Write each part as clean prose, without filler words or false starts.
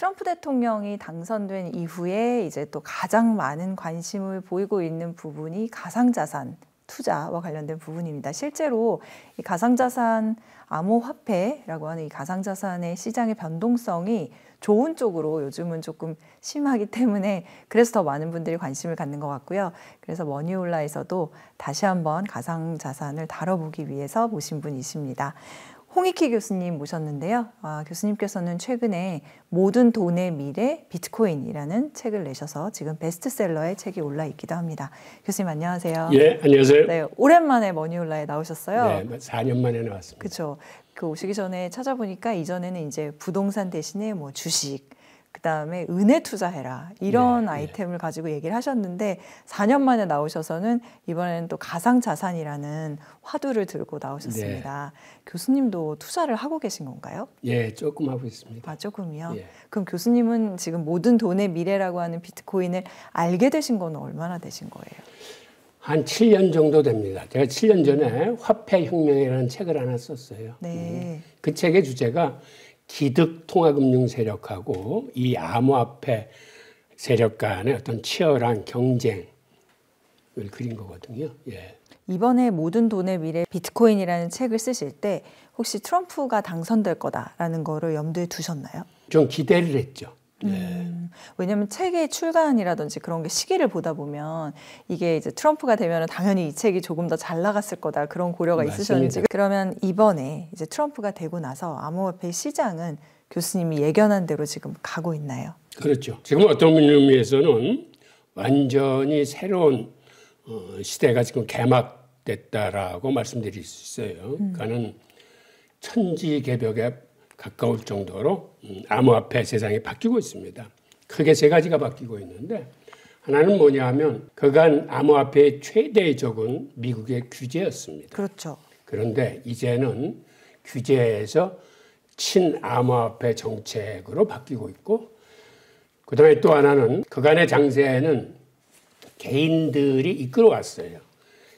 트럼프 대통령이 당선된 이후에 이제 또 가장 많은 관심을 보이고 있는 부분이 가상자산 투자와 관련된 부분입니다. 실제로 이 가상자산 암호화폐라고 하는 이 가상자산의 시장의 변동성이 좋은 쪽으로 요즘은 조금 심하기 때문에 그래서 더 많은 분들이 관심을 갖는 것 같고요. 그래서 머니홀라에서도 다시 한번 가상자산을 다뤄보기 위해서 모신 분이십니다. 홍익희 교수님 모셨는데요. 교수님께서는 최근에 모든 돈의 미래 비트코인이라는 책을 내셔서 지금 베스트셀러에 책이 올라 있기도 합니다. 교수님 안녕하세요. 예, 안녕하세요. 네, 오랜만에 머니홀라에 나오셨어요. 네, 4년 만에 나왔습니다. 그렇죠. 그 오시기 전에 찾아보니까 이전에는 이제 부동산 대신에 뭐 주식, 그다음에 은혜 투자해라 이런 아이템을 가지고 얘기를 하셨는데 4년 만에 나오셔서는 이번에는 또 가상자산이라는 화두를 들고 나오셨습니다. 교수님도 투자를 하고 계신 건가요? 예, 조금 하고 있습니다. 조금이요? 예. 그럼 교수님은 지금 모든 돈의 미래라고 하는 비트코인을 알게 되신 건 얼마나 되신 거예요? 한 7년 정도 됩니다. 제가 7년 전에 화폐혁명이라는 책을 하나 썼어요. 네. 그 책의 주제가 기득 통화금융 세력하고 이 암호화폐 세력 간의 어떤 치열한 경쟁을 그린 거거든요. 예. 이번에 모든 돈의 미래 비트코인이라는 책을 쓰실 때 혹시 트럼프가 당선될 거다라는 거를 염두에 두셨나요? 좀 기대를 했죠. 왜냐하면 책의 출간이라든지 그런 게 시기를 보다 보면 이게 이제 트럼프가 되면 당연히 이 책이 조금 더 잘 나갔을 거다 그런 고려가 맞습니다. 있으셨는지. 그러면 이번에 이제 트럼프가 되고 나서 암호화폐 시장은 교수님이 예견한 대로 지금 가고 있나요? 그렇죠. 지금 어떤 의미에서는 완전히 새로운 시대가 지금 개막됐다라고 말씀드릴 수 있어요. 그러니까는 천지개벽에 가까울 정도로 암호화폐 세상이 바뀌고 있습니다. 크게 세 가지가 바뀌고 있는데 하나는 뭐냐 하면 그간 암호화폐의 최대의 적은 미국의 규제였습니다. 그렇죠. 그런데 이제는 규제에서 친암호화폐 정책으로 바뀌고 있고 그다음에 또 하나는 그간의 장세에는 개인들이 이끌어왔어요.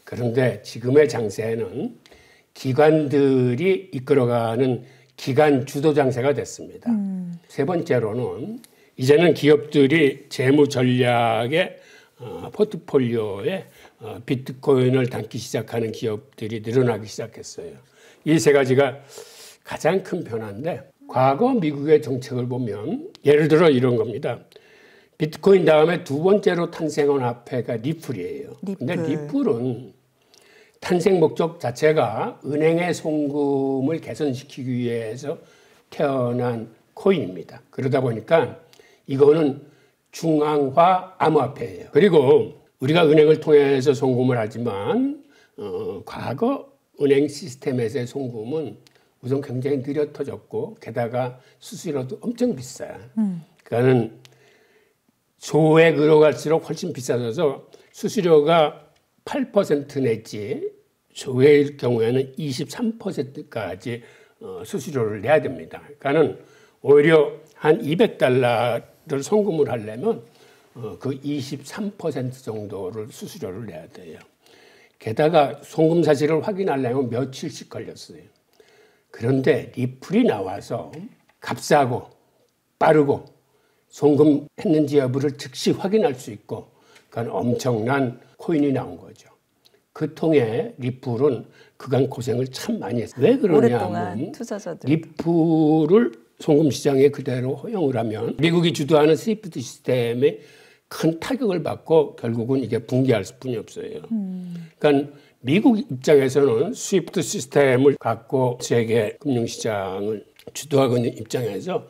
그런데 지금의 장세에는 기관들이 이끌어가는 기관 주도 장세가 됐습니다. 세 번째로는 이제는 기업들이 재무 전략의 포트폴리오에 비트코인을 담기 시작하는 기업들이 늘어나기 시작했어요. 이 세 가지가 가장 큰 변화인데 과거 미국의 정책을 보면 예를 들어 이런 겁니다. 비트코인 다음에 두 번째로 탄생한 화폐가 리플이에요. 근데 리플은 탄생 목적 자체가 은행의 송금을 개선시키기 위해서 태어난 코인입니다. 그러다 보니까 이거는 중앙화 암호화폐예요. 그리고 우리가 은행을 통해서 송금을 하지만 과거 은행 시스템에서의 송금은 우선 굉장히 느려 터졌고 게다가 수수료도 엄청 비싸요. 그러니까는 소액으로 갈수록 훨씬 비싸져서 수수료가 8% 내지 소액일 경우에는 23%까지 수수료를 내야 됩니다. 그러니까는 오히려 한 $200를 송금을 하려면 그 23% 정도를 수수료를 내야 돼요. 게다가 송금 사실을 확인하려면 며칠씩 걸렸어요. 그런데 리플이 나와서 값싸고 빠르고 송금했는지 여부를 즉시 확인할 수 있고 그건 엄청난 코인이 나온 거죠. 그 통해 리플은 그간 고생을 참 많이 했어요. 왜 그러냐면 리플을 송금 시장에 그대로 허용을 하면 미국이 주도하는 스위프트 시스템에 큰 타격을 받고 결국은 이게 붕괴할 수뿐이 없어요. 그러니까 미국 입장에서는 스위프트 시스템을 갖고 세계 금융시장을 주도하고 있는 입장에서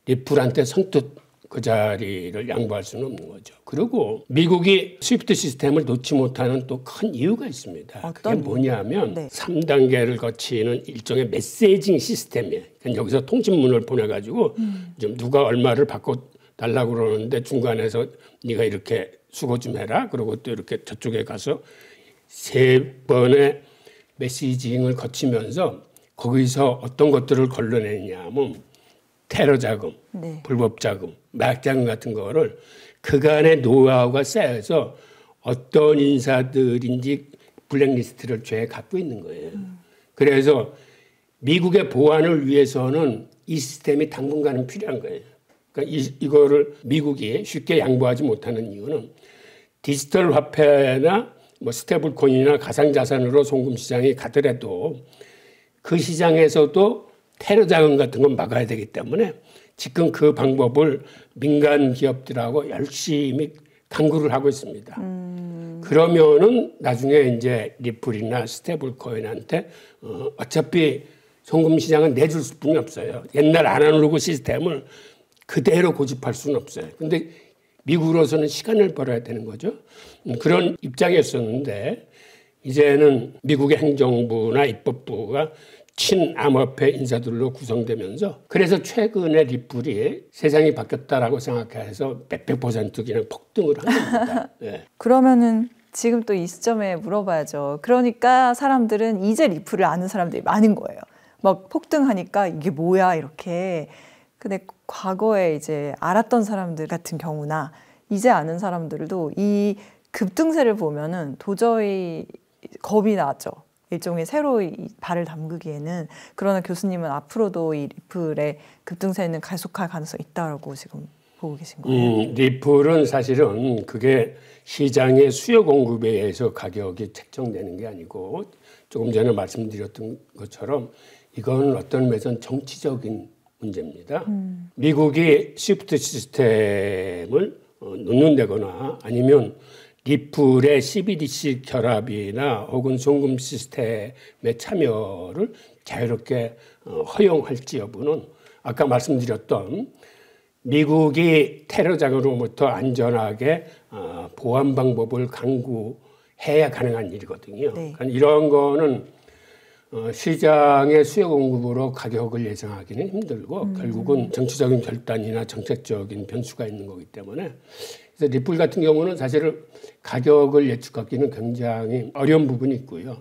리플한테 선뜻 그 자리를 양보할 수는 없는 거죠. 그리고 미국이 스위프트 시스템을 놓지 못하는 또 큰 이유가 있습니다. 그게 뭐냐면 3단계를 거치는 일종의 메시징 시스템이에요. 그러니까 여기서 통신문을 보내가지고 좀 누가 얼마를 바꿔달라고 그러는데 중간에서 네가 이렇게 수고 좀 해라. 그리고 또 이렇게 저쪽에 가서 3번의 메시징을 거치면서 거기서 어떤 것들을 걸러내냐 하면 테러 자금, 불법 자금, 마약 자금 같은 거를 그간의 노하우가 쌓여서 어떤 인사들인지 블랙리스트를 죄에 갖고 있는 거예요. 그래서 미국의 보안을 위해서는 이 시스템이 당분간은 필요한 거예요. 그러니까 이거를 미국이 쉽게 양보하지 못하는 이유는 디지털 화폐나 뭐 스테이블 코인이나 가상자산으로 송금 시장이 가더라도 그 시장에서도 테러 자금 같은 건 막아야 되기 때문에 지금 그 방법을 민간 기업들하고 열심히 강구를 하고 있습니다. 그러면은 나중에 이제 리플이나 스테이블 코인한테 어차피 송금 시장은 내줄 수뿐이 없어요. 옛날 아날로그 시스템을 그대로 고집할 수는 없어요. 근데 미국으로서는 시간을 벌어야 되는 거죠. 그런 입장이었었는데 이제는 미국의 행정부나 입법부가 친암호화폐 인사들로 구성되면서 그래서 최근에 리플이 세상이 바뀌었다라고 생각해서 몇백 퍼센트 그냥 폭등을 한 겁니다. 네. 그러면은 지금 또 이 시점에 물어봐야죠. 그러니까 사람들은 이제 리플을 아는 사람들이 많은 거예요. 막 폭등하니까 이게 뭐야 이렇게. 근데 과거에 이제 알았던 사람들 같은 경우나 이제 아는 사람들도 이 급등세를 보면은 도저히 겁이 나죠. 일종의 새로 발을 담그기에는. 그러나 교수님은 앞으로도 이 리플의 급등세는 계속할 가능성이 있다고 지금 보고 계신 거예요? 리플은 사실은 그게 시장의 수요 공급에 의해서 가격이 책정되는 게 아니고 조금 전에 말씀드렸던 것처럼 이건 어떤 면에서는 정치적인 문제입니다. 미국이 시프트 시스템을 놓는다거나 아니면 리플의 CBDC 결합이나 혹은 송금 시스템의 참여를 자유롭게 허용할지 여부는 아까 말씀드렸던 미국이 테러 자금으로부터 안전하게 보안 방법을 강구해야 가능한 일이거든요. 네. 그러니까 이런 거는 시장의 수요 공급으로 가격을 예상하기는 힘들고 결국은 정치적인 결단이나 정책적인 변수가 있는 거기 때문에 그래서 리플 같은 경우는 사실은 가격을 예측하기는 굉장히 어려운 부분이 있고요.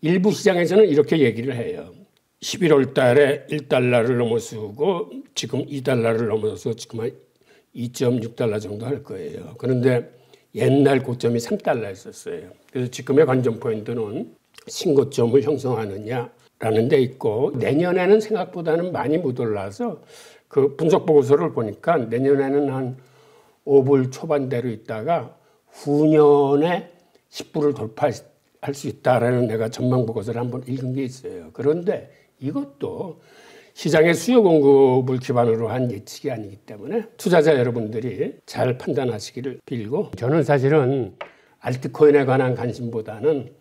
일부 시장에서는 이렇게 얘기를 해요. 11월 달에 1달러를 넘어서고 지금 2달러를 넘어서 지금 한 2.6달러 정도 할 거예요. 그런데 옛날 고점이 3달러였었어요. 그래서 지금의 관전 포인트는 신고점을 형성하느냐라는 데 있고 내년에는 생각보다는 많이 못 올라서 그 분석 보고서를 보니까 내년에는 한 5불 초반대로 있다가 후년에 10불을 돌파할 수 있다라는 내가 전망 보고서를 한번 읽은 게 있어요. 그런데 이것도 시장의 수요 공급을 기반으로 한 예측이 아니기 때문에 투자자 여러분들이 잘 판단하시기를 빌고 저는 사실은 알트코인에 관한 관심보다는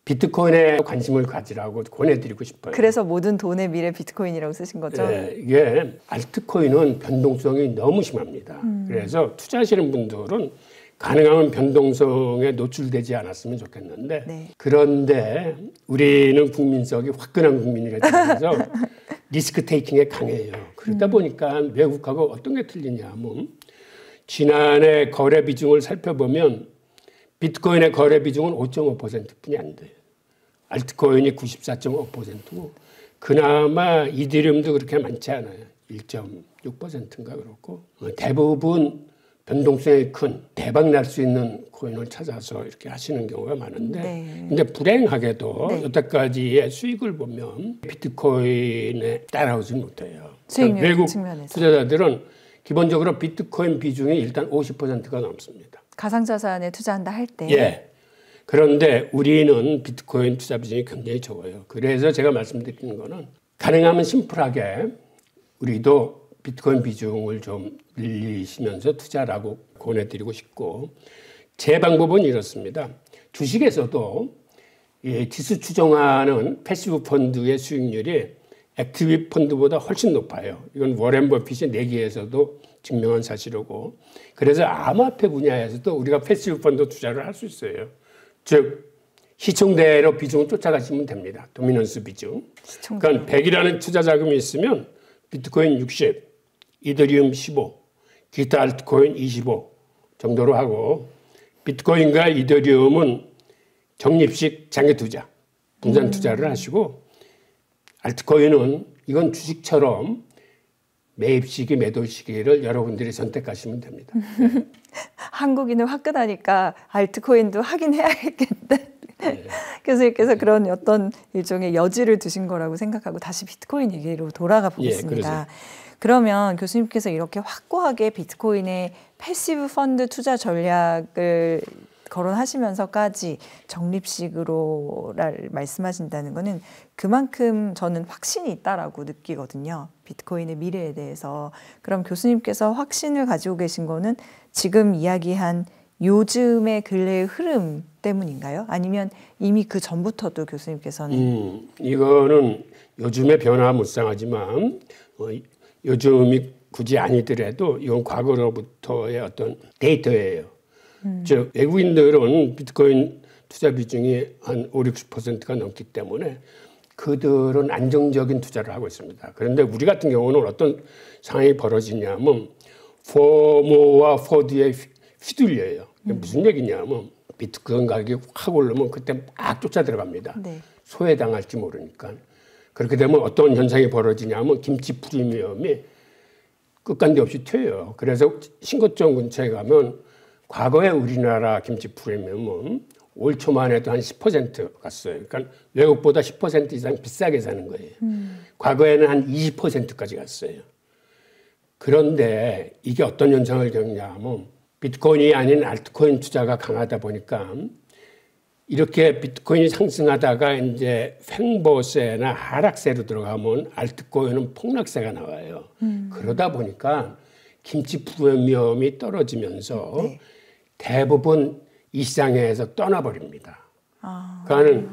비트코인에 관심을 가지라고 권해드리고 싶어요. 그래서 모든 돈의 미래 비트코인이라고 쓰신 거죠? 네, 이게 알트코인은 변동성이 너무 심합니다. 그래서 투자하시는 분들은 가능하면 변동성에 노출되지 않았으면 좋겠는데 네. 그런데 우리는 국민성이 화끈한 국민이라 해서 리스크 테이킹에 강해요. 그러다 보니까 외국하고 어떤 게 틀리냐면 지난해 거래 비중을 살펴보면 비트코인의 거래 비중은 5.5%뿐이 안 돼요. 알트코인이 94.5%고 그나마 이더리움도 그렇게 많지 않아요. 1.6%인가 그렇고 대부분 변동성이 큰 대박 날 수 있는 코인을 찾아서 이렇게 하시는 경우가 많은데 네. 근데 불행하게도 네. 여태까지의 수익을 보면 비트코인에 따라오지 못해요. 수익률 외국 측면에서. 투자자들은 기본적으로 비트코인 비중이 일단 50%가 넘습니다. 가상자산에 투자한다 할 때. 예. 그런데 우리는 비트코인 투자 비중이 굉장히 적어요. 그래서 제가 말씀드리는 거는 가능하면 심플하게 우리도 비트코인 비중을 좀 늘리시면서 투자라고 권해드리고 싶고 제 방법은 이렇습니다. 주식에서도 이 지수 추정하는 패시브 펀드의 수익률이 액티브 펀드보다 훨씬 높아요. 이건 워렌 버핏이 내기에서도 증명한 사실이고 그래서 암호화폐 분야에서도 우리가 패시브 펀드 투자를 할 수 있어요. 즉 시총대로 비중을 쫓아가시면 됩니다. 도미넌스 비중. 그러니까 100이라는 투자 자금이 있으면 비트코인 60, 이더리움 15, 기타 알트코인 25 정도로 하고 비트코인과 이더리움은 적립식 장기 투자, 분산 투자를 하시고 알트코인은 이건 주식처럼 매입 시기, 매도 시기를 여러분들이 선택하시면 됩니다. 한국인은 화끈하니까 알트코인도 하긴 해야겠다. 네. 교수님께서 그런 어떤 일종의 여지를 두신 거라고 생각하고 다시 비트코인 얘기로 돌아가 보겠습니다. 그러면 교수님께서 이렇게 확고하게 비트코인의 패시브 펀드 투자 전략을 거론하시면서까지 적립식으로 말씀하신다는 거는 그만큼 저는 확신이 있다라고 느끼거든요. 비트코인의 미래에 대해서. 그럼 교수님께서 확신을 가지고 계신 거는 지금 이야기한 요즘의 근래의 흐름 때문인가요? 아니면 이미 그 전부터도 교수님께서는 이거는 요즘의 변화무쌍하지만 요즘이 굳이 아니더라도 이건 과거로부터의 어떤 데이터예요. 즉 외국인들은 비트코인 투자 비중이 한 5, 60%가 넘기 때문에 그들은 안정적인 투자를 하고 있습니다. 그런데 우리 같은 경우는 어떤 상황이 벌어지냐면 포모와 포드에 휘둘려요. 무슨 얘기냐면 비트코인 가격이 확 오르면 그때 막 쫓아 들어갑니다. 네. 소외당할지 모르니까. 그렇게 되면 어떤 현상이 벌어지냐면 김치 프리미엄이 끝간데 없이 튀어요. 그래서 신고점 근처에 가면 과거에 우리나라 김치 프리미엄은 올 초만 해도 한 10% 갔어요. 그러니까 외국보다 10% 이상 비싸게 사는 거예요. 과거에는 한 20%까지 갔어요. 그런데 이게 어떤 현상을 겪냐면 비트코인이 아닌 알트코인 투자가 강하다 보니까 이렇게 비트코인이 상승하다가 이제 횡보세나 하락세로 들어가면 알트코인은 폭락세가 나와요. 그러다 보니까 김치 프리미엄이 떨어지면서 네. 대부분 이 시장에서 떠나버립니다. 그러니까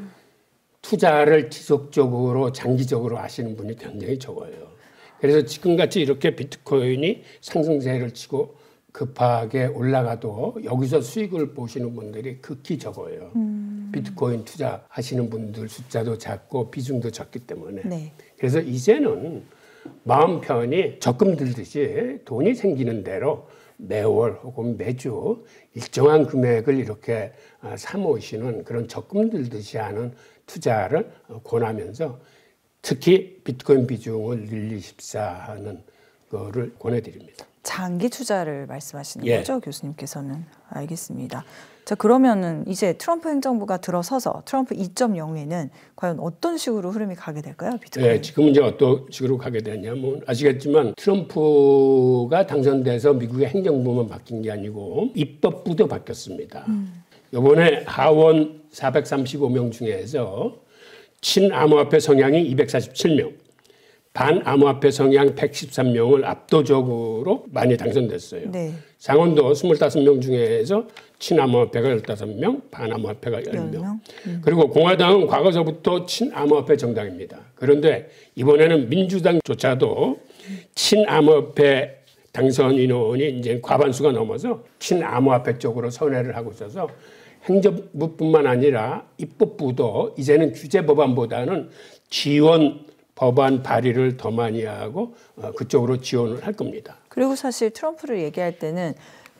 투자를 지속적으로 장기적으로 하시는 분이 굉장히 적어요. 그래서 지금같이 이렇게 비트코인이 상승세를 치고 급하게 올라가도 여기서 수익을 보시는 분들이 극히 적어요. 비트코인 투자하시는 분들 숫자도 작고 비중도 적기 때문에. 네. 그래서 이제는 마음 편히 적금 들듯이 돈이 생기는 대로 매월 혹은 매주 일정한 금액을 이렇게 사모으시는 그런 적금 들듯이 하는 투자를 권하면서 특히 비트코인 비중을 늘리십사 하는 거를 권해드립니다. 장기 투자를 말씀하시는 거죠, 교수님께서는. 알겠습니다. 자, 그러면은 이제 트럼프 행정부가 들어서서 트럼프 2.0에는 과연 어떤 식으로 흐름이 가게 될까요, 비트코인? 네, 지금 이제 어떤 식으로 가게 되냐면 아시겠지만 트럼프가 당선돼서 미국의 행정부만 바뀐 게 아니고 입법부도 바뀌었습니다. 이번에 하원 435명 중에서 친암호화폐 성향이 247명, 반암호화폐 성향 113명을 압도적으로 많이 당선됐어요. 네. 상원도 25명 중에서 친암호화폐가 15명, 반암호화폐가 10명. 그리고 공화당은 과거서부터 친암호화폐 정당입니다. 그런데 이번에는 민주당조차도 친암호화폐 당선 인원이 이제 과반수가 넘어서 친암호화폐 쪽으로 선회를 하고 있어서 행정부뿐만 아니라 입법부도 이제는 규제 법안보다는 지원 법안 발의를 더 많이 하고 그쪽으로 지원을 할 겁니다. 그리고 사실 트럼프를 얘기할 때는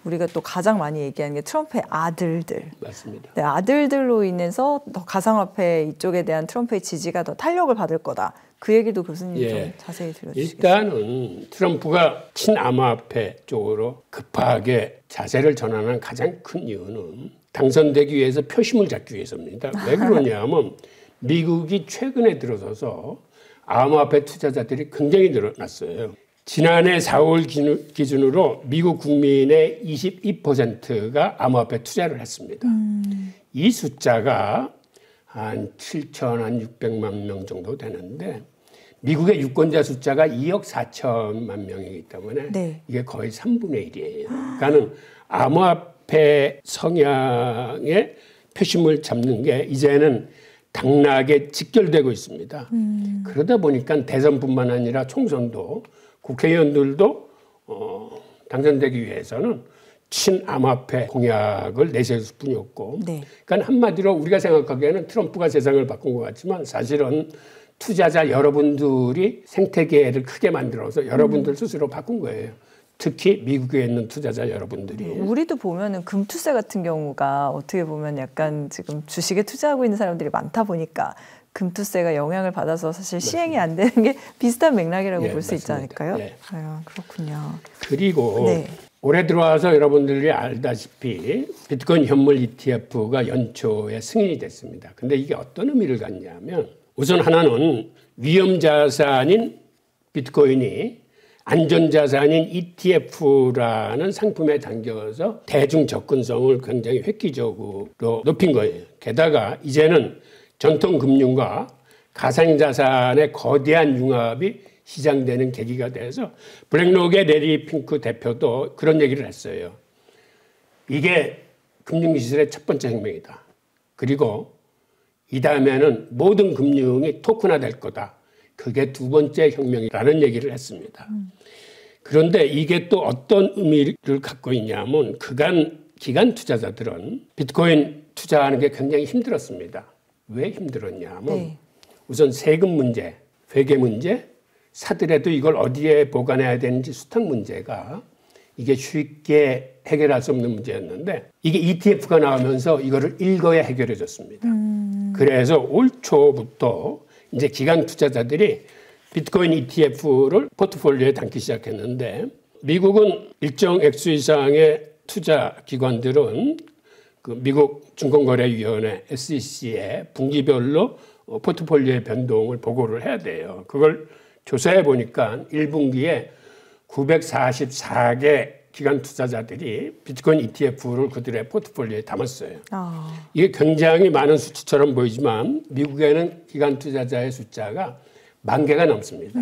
우리가 또 가장 많이 얘기하는 게 트럼프의 아들들. 맞습니다. 네, 아들들로 인해서 더 가상화폐 이쪽에 대한 트럼프의 지지가 더 탄력을 받을 거다. 그 얘기도 교수님 좀 자세히 들려주시겠어요? 일단은 트럼프가 친암호화폐 쪽으로 급하게 자세를 전환한 가장 큰 이유는 당선되기 위해서 표심을 잡기 위해서입니다. 왜 그러냐면 미국이 최근에 들어서서 암호화폐 투자자들이 굉장히 늘어났어요. 지난해 4월 기준으로 미국 국민의 22%가 암호화폐 투자를 했습니다. 이 숫자가 한 7,600만 명 정도 되는데 미국의 유권자 숫자가 2억 4천만 명이기 때문에 이게 거의 3분의 1이에요. 그러니까는 암호화폐 성향의 표심을 잡는 게 이제는 당락에 직결되고 있습니다. 그러다 보니까 대선뿐만 아니라 총선도 국회의원들도 당선되기 위해서는 친암호화폐 공약을 내세울 뿐이 없고 그러니까 한마디로 우리가 생각하기에는 트럼프가 세상을 바꾼 것 같지만 사실은 투자자 여러분들이 생태계를 크게 만들어서 여러분들 스스로 바꾼 거예요. 특히 미국에 있는 투자자 여러분들이. 우리도 보면은 금투세 같은 경우가 어떻게 보면 약간 지금 주식에 투자하고 있는 사람들이 많다 보니까 금투세가 영향을 받아서 사실 시행이 안 되는 게 비슷한 맥락이라고 볼 수 있지 않을까요? 네. 그렇군요. 그리고 올해 들어와서 여러분들이 알다시피 비트코인 현물 ETF가 연초에 승인이 됐습니다. 근데 이게 어떤 의미를 갖냐면 우선 하나는 위험자산인 비트코인이 안전자산인 ETF라는 상품에 담겨서 대중 접근성을 굉장히 획기적으로 높인 거예요. 게다가 이제는 전통금융과 가상자산의 거대한 융합이 시장되는 계기가 돼서 블랙록의 레리 핑크 대표도 그런 얘기를 했어요. 이게 금융기술의 첫 번째 혁명이다. 그리고 이 다음에는 모든 금융이 토큰화 될 거다. 그게 두 번째 혁명이라는 얘기를 했습니다. 그런데 이게 또 어떤 의미를 갖고 있냐면 기관 투자자들은 비트코인 투자하는 게 굉장히 힘들었습니다. 왜 힘들었냐면 네. 우선 세금 문제, 회계 문제, 사더라도 이걸 어디에 보관해야 되는지 수탁 문제가 이게 쉽게 해결할 수 없는 문제였는데 이게 ETF가 나오면서 이거를 일거에 해결해 줬습니다. 그래서 올 초부터 이제 기관 투자자들이 비트코인 ETF를 포트폴리오에 담기 시작했는데 미국은 일정 액수 이상의 투자 기관들은 그 미국 증권거래위원회 SEC에 분기별로 포트폴리오의 변동을 보고를 해야 돼요. 그걸 조사해 보니까 1분기에 944개 기관 투자자들이 비트코인 ETF를 그들의 포트폴리오에 담았어요. 이게 굉장히 많은 수치처럼 보이지만 미국에는 기관 투자자의 숫자가 10,000개가 넘습니다.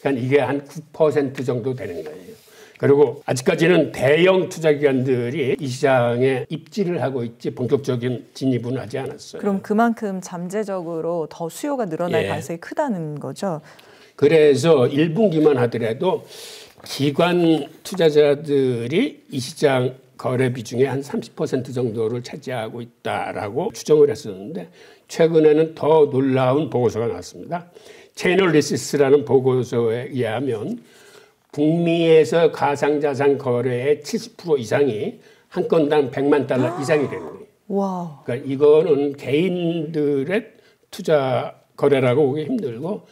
그러니까 이게 한 9% 정도 되는 거예요. 그리고 아직까지는 대형 투자기관들이 이 시장에 입지를 하고 있지 본격적인 진입은 하지 않았어요. 그럼 그만큼 잠재적으로 더 수요가 늘어날 예. 가능성이 크다는 거죠? 그래서 1분기만 하더라도 기관 투자자들이 이 시장 거래 비중의 한 30% 정도를 차지하고 있다라고 추정을 했었는데 최근에는 더 놀라운 보고서가 나왔습니다. 체이널리시스라는 보고서에 의하면 북미에서 가상자산 거래의 70% 이상이 한 건당 $1,000,000 이상이 되는 거예요. 와. 그러니까 이거는 개인들의 투자 거래라고 보기 힘들고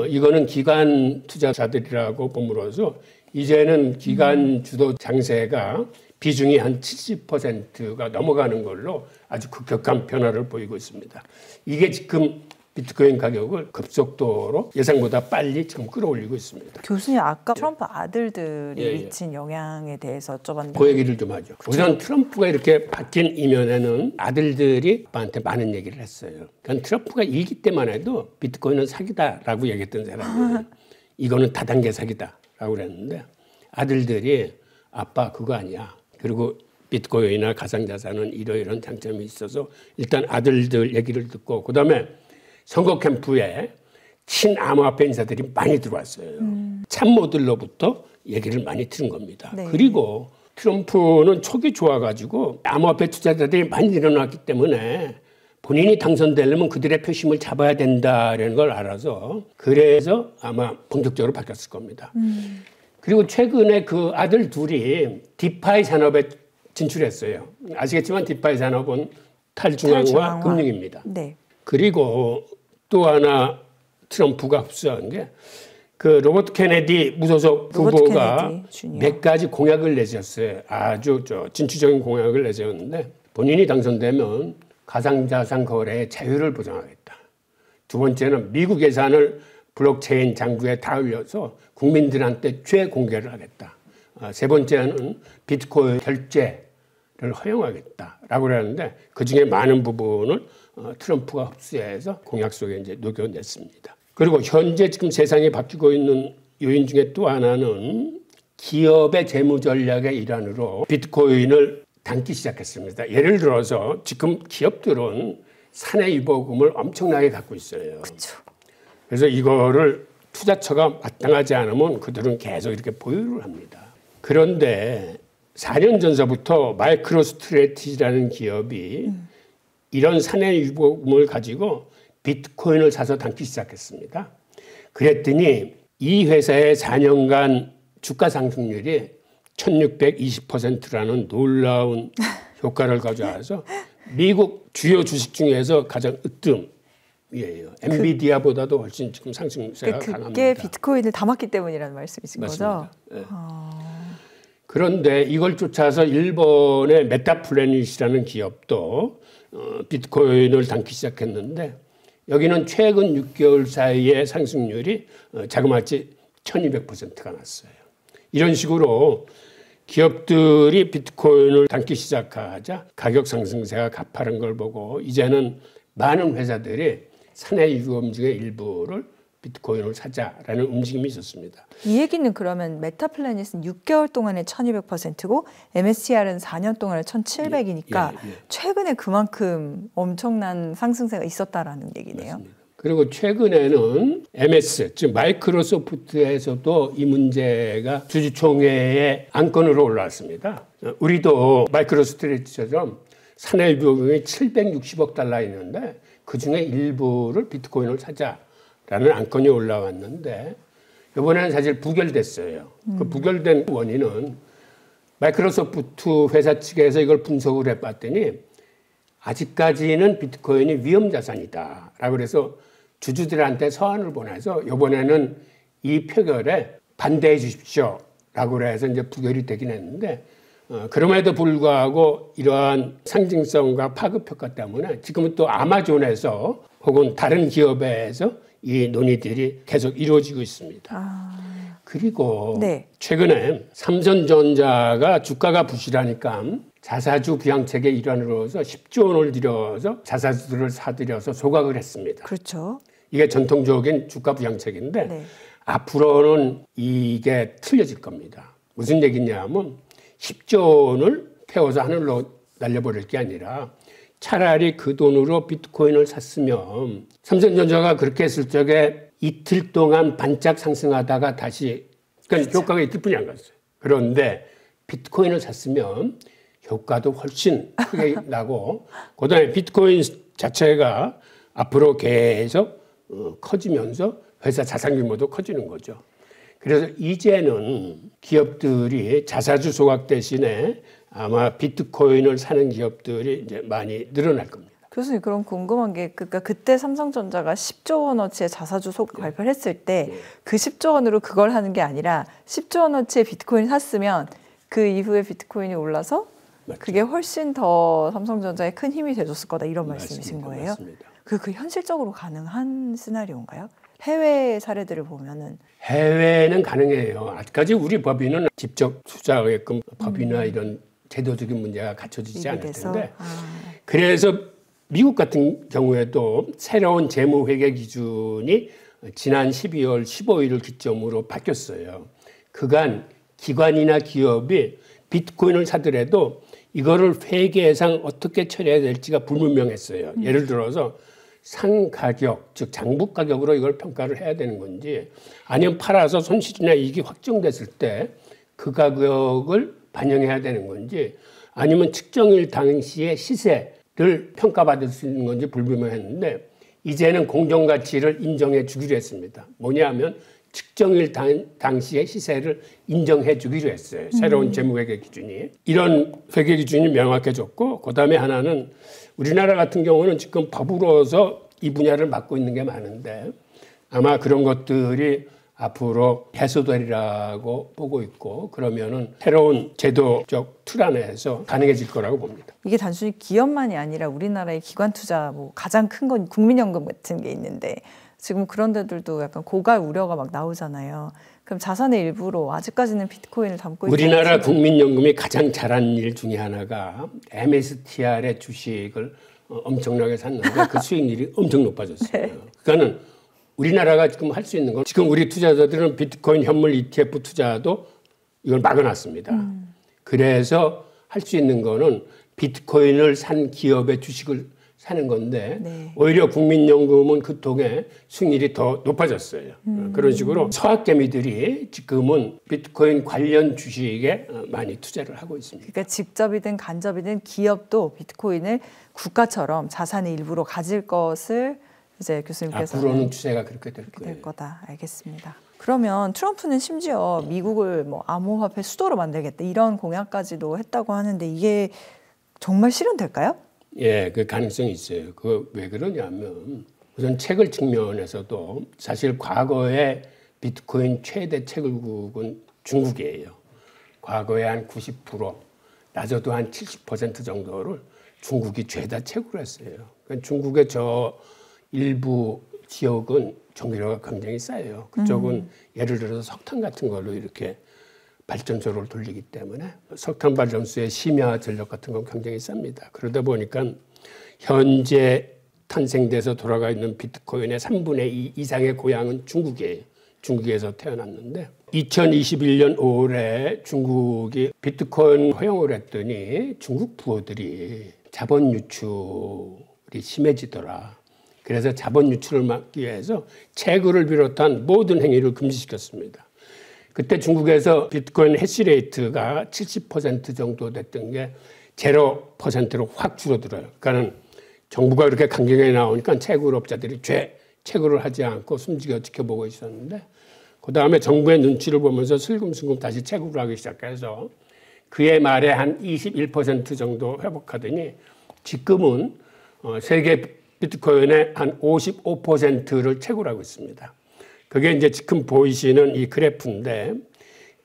이거는 기관 투자자들이라고 봄으로써 이제는 기관 주도 장세가 비중이 한 70%가 넘어가는 걸로 아주 급격한 변화를 보이고 있습니다. 이게 지금 비트코인 가격을 급속도로 예상보다 빨리 지금 끌어올리고 있습니다. 교수님 아까 트럼프 아들들이 예. 미친 영향에 대해서 여쭤봤는데 그 얘기를 좀 하죠. 우선 트럼프가 이렇게 바뀐 이면에는 아들들이 아빠한테 많은 얘기를 했어요. 그러니까 트럼프가 일기 때만 해도 비트코인은 사기다라고 얘기했던 사람이에요. 이거는 다단계 사기다라고 그랬는데 아들들이 아빠 그거 아니야. 그리고 비트코인이나 가상자산은 이러이러한 장점이 있어서 일단 아들들 얘기를 듣고 그다음에 선거 캠프에 친암호화폐 인사들이 많이 들어왔어요. 참모들로부터 얘기를 많이 들은 겁니다. 네. 그리고 트럼프는 촉이 좋아가지고 암호화폐 투자자들이 많이 일어났기 때문에 본인이 당선되려면 그들의 표심을 잡아야 된다라는 걸 알아서 그래서 아마 본격적으로 바뀌었을 겁니다. 그리고 최근에 그 아들 둘이 디파이 산업에 진출했어요. 아시겠지만 디파이 산업은 탈중앙화 금융입니다. 네. 그리고 또 하나 트럼프가 흡수한 게 그 로버트 케네디 무소속 후보가 몇 가지 공약을 내셨어요. 아주 진취적인 공약을 내셨는데 본인이 당선되면 가상자산 거래의 자유를 보장하겠다. 두 번째는 미국 예산을 블록체인 장부에 다 올려서 국민들한테 최공개를 하겠다. 세 번째는 비트코인 결제를 허용하겠다라고 그러는데 그중에 많은 부분을 트럼프가 흡수해서 공약 속에 이제 녹여냈습니다. 그리고 현재 지금 세상이 바뀌고 있는 요인 중에 또 하나는 기업의 재무 전략의 일환으로 비트코인을 담기 시작했습니다. 예를 들어서 지금 기업들은 사내 유보금을 엄청나게 갖고 있어요. 그렇죠. 그래서 이거를 투자처가 마땅하지 않으면 그들은 계속 이렇게 보유를 합니다. 그런데 4년 전서부터 마이크로 스트래티지라는 기업이 이런 사내 유보금을 가지고 비트코인을 사서 담기 시작했습니다. 그랬더니 이 회사의 4년간 주가 상승률이 1620%라는 놀라운 효과를 가져와서 미국 주요 주식 중에서 가장 으뜸이에요. 엔비디아보다도 훨씬 지금 상승세가 강합니다. 그게 비트코인을 담았기 때문이라는 말씀이신 맞습니다. 거죠? 네. 그런데 이걸 쫓아서 일본의 메타플래닛이라는 기업도 비트코인을 담기 시작했는데 여기는 최근 6개월 사이에 상승률이 자그마치 1200%가 났어요. 이런 식으로 기업들이 비트코인을 담기 시작하자 가격 상승세가 가파른 걸 보고 이제는 많은 회사들이 사내 유금중의 일부를 비트코인을 사자라는 움직임이 있었습니다. 이 얘기는 그러면 메타플래닛은 6개월 동안에 1200%고 MSCR은 4년 동안에 1700이니까 최근에 그만큼 엄청난 상승세가 있었다라는 얘기네요. 맞습니다. 그리고 최근에는 MS, 즉 마이크로소프트에서도 이 문제가 주주총회의 안건으로 올라왔습니다. 우리도 마이크로소프트처럼 사내 유금이 760억 달러 있는데 그중에 일부를 비트코인을 사자라는 안건이 올라왔는데 이번에는 사실 부결됐어요. 그 부결된 원인은 마이크로소프트 회사 측에서 이걸 분석을 해봤더니 아직까지는 비트코인이 위험자산이다라고 그래서 주주들한테 서한을 보내서 이번에는 이 표결에 반대해 주십시오라고 해서 이제 부결이 되긴 했는데 그럼에도 불구하고 이러한 상징성과 파급 효과 때문에 지금은 또 아마존에서 혹은 다른 기업에서 이 논의들이 계속 이루어지고 있습니다. 그리고 최근에 삼성전자가 주가가 부실하니까 자사주 부양책의 일환으로서 10조 원을 들여서 자사주들을 사들여서 소각을 했습니다. 그렇죠. 이게 전통적인 주가 부양책인데 앞으로는 이게 틀려질 겁니다. 무슨 얘기냐면 10조 원을 태워서 하늘로 날려버릴 게 아니라 차라리 그 돈으로 비트코인을 샀으면 삼성전자가 그렇게 했을 적에 이틀 동안 반짝 상승하다가 다시 그러니까 효과가 이틀뿐이 안 갔어요. 그런데 비트코인을 샀으면 효과도 훨씬 크게 나고 그다음에 비트코인 자체가 앞으로 계속 커지면서 회사 자산 규모도 커지는 거죠. 그래서 이제는 기업들이 자사주 소각 대신에 아마 비트코인을 사는 기업들이 이제 많이 늘어날 겁니다. 교수님 그럼 궁금한 게 그러니까 그때 삼성전자가 10조 원어치의 자사주 소각 발표를 했을 때 그 10조 원으로 그걸 하는 게 아니라 10조 원어치의 비트코인 샀으면 그 이후에 비트코인이 올라서 맞죠. 그게 훨씬 더 삼성전자에 큰 힘이 돼줬을 거다 이런 말씀이신 거예요? 맞습니다. 그 현실적으로 가능한 시나리오인가요? 해외 사례들을 보면은 해외는 가능해요. 아직까지 우리 법인은 직접 투자하게끔 법이나 이런 제도적인 문제가 갖춰지지 않을 텐데 그래서 미국 같은 경우에도 새로운 재무회계 기준이 지난 12월 15일을 기점으로 바뀌었어요. 그간 기관이나 기업이 비트코인을 사더라도 이거를 회계상 어떻게 처리해야 될지가 불분명했어요. 예를 들어서 상가격, 즉 장부 가격으로 이걸 평가를 해야 되는 건지 아니면 팔아서 손실이나 이익이 확정됐을 때 그 가격을 반영해야 되는 건지 아니면 측정일 당시의 시세를 평가받을 수 있는 건지 불분명했는데 이제는 공정가치를 인정해 주기로 했습니다. 뭐냐면 측정일 당시의 시세를 인정해 주기로 했어요. 새로운 재무회계 기준이. 이런 회계 기준이 명확해졌고 그다음에 하나는 우리나라 같은 경우는 지금 법으로서 이 분야를 맡고 있는 게 많은데 아마 그런 것들이 앞으로 해소되리라고 보고 있고 그러면은 새로운 제도적 틀 안에서 가능해질 거라고 봅니다. 이게 단순히 기업만이 아니라 우리나라의 기관 투자 뭐 가장 큰 건 국민연금 같은 게 있는데 지금 그런 데들도 약간 고갈 우려가 막 나오잖아요. 그럼 자산의 일부로 아직까지는 비트코인을 담고 있는 우리나라 국민연금이 가장 잘한 일 중에 하나가 MSTR의 주식을 엄청나게 샀는데 그 수익률이 엄청 높아졌어요. 그러니까는 우리나라가 지금 할 수 있는 건 지금 우리 투자자들은 비트코인 현물 ETF 투자도 이걸 막아놨습니다. 그래서 할 수 있는 거는 비트코인을 산 기업의 주식을 사는 건데 오히려 국민연금은 그 통해 수익률이 더 높아졌어요. 그런 식으로 서학개미들이 지금은 비트코인 관련 주식에 많이 투자를 하고 있습니다. 그러니까 직접이든 간접이든 기업도 비트코인을 국가처럼 자산의 일부로 가질 것을 이제 교수님께서 앞으로는 추세가 그렇게 될 거다. 알겠습니다. 그러면 트럼프는 심지어 미국을 뭐 암호화폐 수도로 만들겠다 이런 공약까지도 했다고 하는데 이게 정말 실현될까요? 예, 그 가능성이 있어요. 그 왜 그러냐면 우선 채굴 측면에서도 사실 과거에 비트코인 최대 채굴국은 중국이에요. 과거에 한 90%, 낮아도 한 70% 정도를 중국이 죄다 채굴을 했어요. 그러니까 중국의 저 일부 지역은 전기료가 굉장히 싸요. 그쪽은 예를 들어서 석탄 같은 걸로 이렇게 발전소를 돌리기 때문에 석탄 발전소의 심야 전력 같은 건 굉장히 쌉니다. 그러다 보니까 현재 탄생돼서 돌아가 있는 비트코인의 3분의 2 이상의 고향은 중국이에요. 중국에서 태어났는데 2021년 5월에 중국이 비트코인 허용을 했더니 중국 부호들이 자본 유출이 심해지더라. 그래서 자본 유출을 막기 위해서 채굴을 비롯한 모든 행위를 금지시켰습니다. 그때 중국에서 비트코인 해시레이트가 70% 정도 됐던 게 0%로 확 줄어들어요. 그러니까 정부가 그렇게 강경하게 나오니까 채굴업자들이 채굴을 하지 않고 숨지겨 지켜보고 있었는데 그 다음에 정부의 눈치를 보면서 슬금슬금 다시 채굴을 하기 시작해서 그해 말에 한 21% 정도 회복하더니 지금은 세계 비트코인의 한 55%를 채굴하고 있습니다. 그게 이제 지금 보이시는 이 그래프인데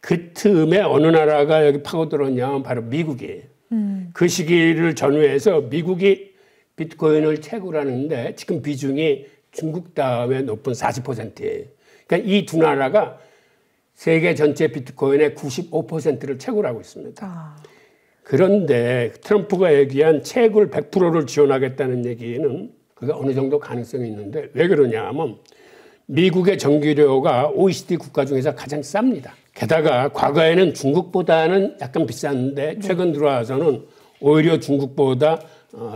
그 틈에 어느 나라가 여기 파고들었냐면 바로 미국이에요. 그 시기를 전후해서 미국이 비트코인을 채굴하는데 지금 비중이 중국 다음에 높은 40%예요. 그러니까 이 두 나라가 세계 전체 비트코인의 95%를 채굴하고 있습니다. 그런데 트럼프가 얘기한 채굴 100%를 지원하겠다는 얘기는 그게 어느 정도 가능성이 있는데 왜 그러냐 하면 미국의 전기료가 OECD 국가 중에서 가장 쌉니다. 게다가 과거에는 중국보다는 약간 비쌌는데 최근 들어와서는 오히려 중국보다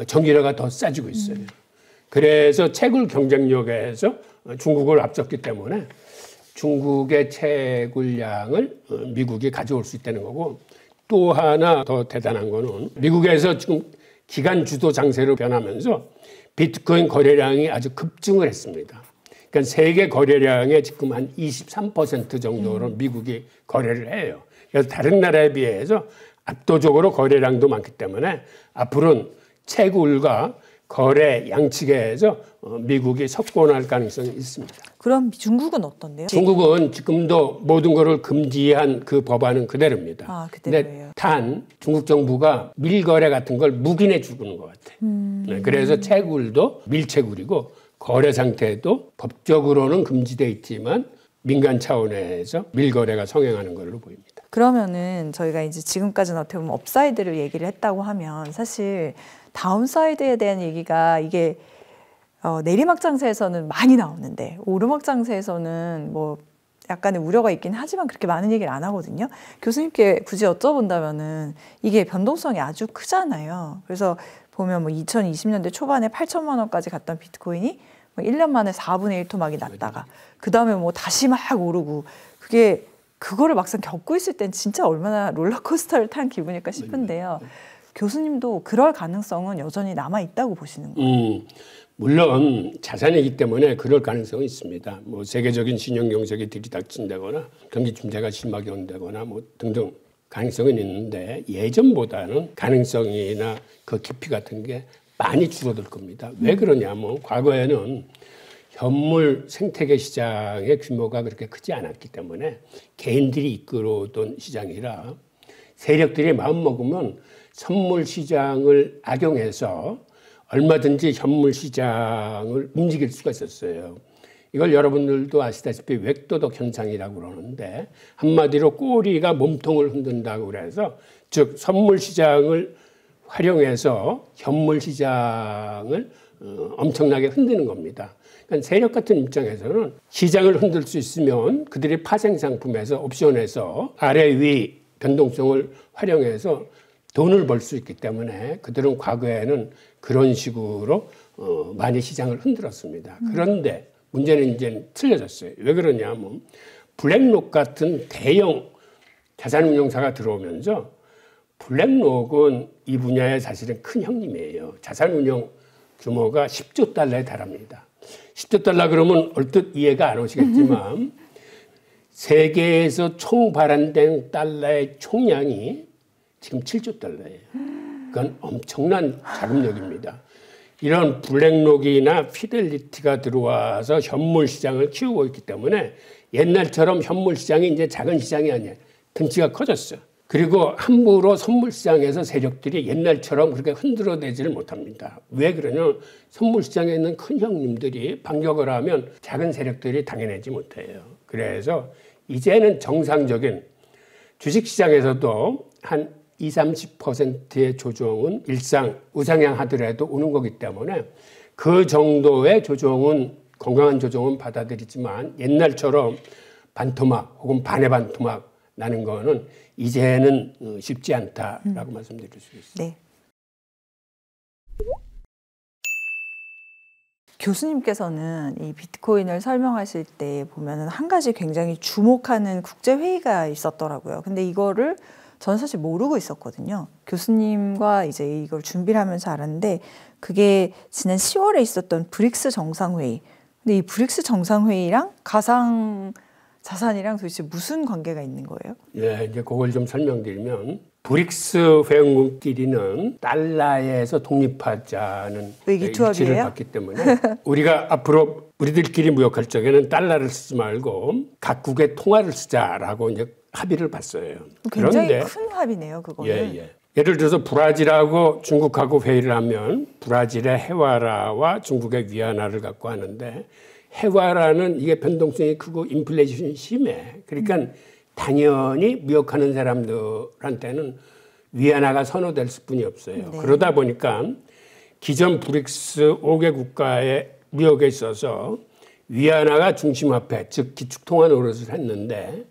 전기료가 더 싸지고 있어요. 그래서 채굴 경쟁력에서 중국을 앞섰기 때문에 중국의 채굴량을 미국이 가져올 수 있다는 거고 또 하나 더 대단한 거는 미국에서 지금 기간 주도 장세로 변하면서 비트코인 거래량이 아주 급증을 했습니다. 그러니까 세계 거래량의 지금 한 23% 정도로 미국이 거래를 해요. 그래서 다른 나라에 비해서 압도적으로 거래량도 많기 때문에 앞으로는 채굴과 거래 양측에서 미국이 석권할 가능성이 있습니다. 그럼 중국은 어떤데요? 중국은 지금도 모든 것을 금지한 그 법안은 그대로입니다. 아, 그대로예요. 근데 단 중국 정부가 밀거래 같은 걸 묵인해 주는 것 같아요. 네, 그래서 채굴도 밀채굴이고 거래 상태도 법적으로는 금지돼 있지만 민간 차원에서 밀거래가 성행하는 걸로 보입니다. 그러면은 저희가 이제 지금까지는 어떻게 보면 업사이드를 얘기를 했다고 하면 사실 다운사이드에 대한 얘기가 이게 내리막 장세에서는 많이 나오는데 오르막 장세에서는 뭐 약간의 우려가 있긴 하지만 그렇게 많은 얘기를 안 하거든요. 교수님께 굳이 여쭤본다면은 이게 변동성이 아주 크잖아요. 그래서 보면 뭐 2020년대 초반에 8천만 원까지 갔던 비트코인이 뭐 1년 만에 4분의 1 토막이 났다가 그 다음에 뭐 다시 막 오르고 그거를 막상 겪고 있을 땐 진짜 얼마나 롤러코스터를 탄 기분일까 싶은데요. 교수님도 그럴 가능성은 여전히 남아 있다고 보시는 거예요? 물론 자산이기 때문에 그럴 가능성이 있습니다. 뭐 세계적인 신용 경색이 들이닥친다거나 경기 침체가 심하게 온다거나 뭐 등등 가능성은 있는데 예전보다는 가능성이나 그 깊이 같은 게 많이 줄어들 겁니다. 왜 그러냐면 과거에는 현물 생태계 시장의 규모가 그렇게 크지 않았기 때문에 개인들이 이끌어오던 시장이라 세력들이 마음먹으면 선물 시장을 악용해서 얼마든지 현물 시장을 움직일 수가 있었어요. 이걸 여러분들도 아시다시피 웩도덕 현상이라고 그러는데 한마디로 꼬리가 몸통을 흔든다고 그래서 즉 선물 시장을 활용해서 현물 시장을 엄청나게 흔드는 겁니다. 그러니까 세력 같은 입장에서는 시장을 흔들 수 있으면 그들이 파생 상품에서 옵션에서 아래 위 변동성을 활용해서 돈을 벌 수 있기 때문에 그들은 과거에는 그런 식으로 많이 시장을 흔들었습니다. 그런데 문제는 이제 틀려졌어요. 왜 그러냐면 블랙록 같은 대형 자산운용사가 들어오면서 블랙록은 이 분야의 사실은 큰 형님이에요. 자산운용 규모가 10조 달러에 달합니다. 10조 달러 그러면 얼뜻 이해가 안 오시겠지만 세계에서 총 발행된 달러의 총량이 지금 7조 달러예요. 그건 엄청난 자금력입니다. 이런 블랙록이나 피델리티가 들어와서 현물 시장을 키우고 있기 때문에 옛날처럼 현물 시장이 이제 작은 시장이 아니에요. 등치가 커졌어요. 그리고 함부로 선물시장에서 세력들이 옛날처럼 그렇게 흔들어대지를 못합니다. 왜 그러냐면 선물시장에 있는 큰 형님들이 반격을 하면 작은 세력들이 당해내지 못해요. 그래서 이제는 정상적인 주식시장에서도 한 20-30%의 조정은 일상 우상향하더라도 오는 거기 때문에 그 정도의 조정은 건강한 조정은 받아들이지만 옛날처럼 반토막 혹은 반의 반토막 나는 거는 이제는 쉽지 않다라고 말씀드릴 수 있습니다. 네. 교수님께서는 이 비트코인을 설명하실 때 보면은 한 가지 굉장히 주목하는 국제회의가 있었더라고요. 근데 이거를 저는 사실 모르고 있었거든요. 교수님과 이제 이걸 준비를 하면서 알았는데 그게 지난 10월에 있었던 브릭스 정상회의. 근데 이 브릭스 정상회의랑 가상 자산이랑 도대체 무슨 관계가 있는 거예요? 네, 이제 그걸 좀 설명드리면 브릭스 회원국끼리는 달러에서 독립하자는 일치를 받기 때문에 우리가 앞으로 우리들끼리 무역할 적에는 달러를 쓰지 말고 각국의 통화를 쓰자라고 이제 합의를 봤어요. 굉장히 그런데, 큰 합의네요, 그거는. 예. 예를 들어서 브라질하고 중국하고 회의를 하면 브라질의 헤와라와 중국의 위안화를 갖고 하는데 헤와라는 이게 변동성이 크고 인플레이션이 심해. 그러니까 당연히 무역하는 사람들한테는 위안화가 선호될 수뿐이 없어요. 네. 그러다 보니까 기존 브릭스 5개 국가의 무역에 있어서 위안화가 중심화폐, 즉 기축통화 노릇을 했는데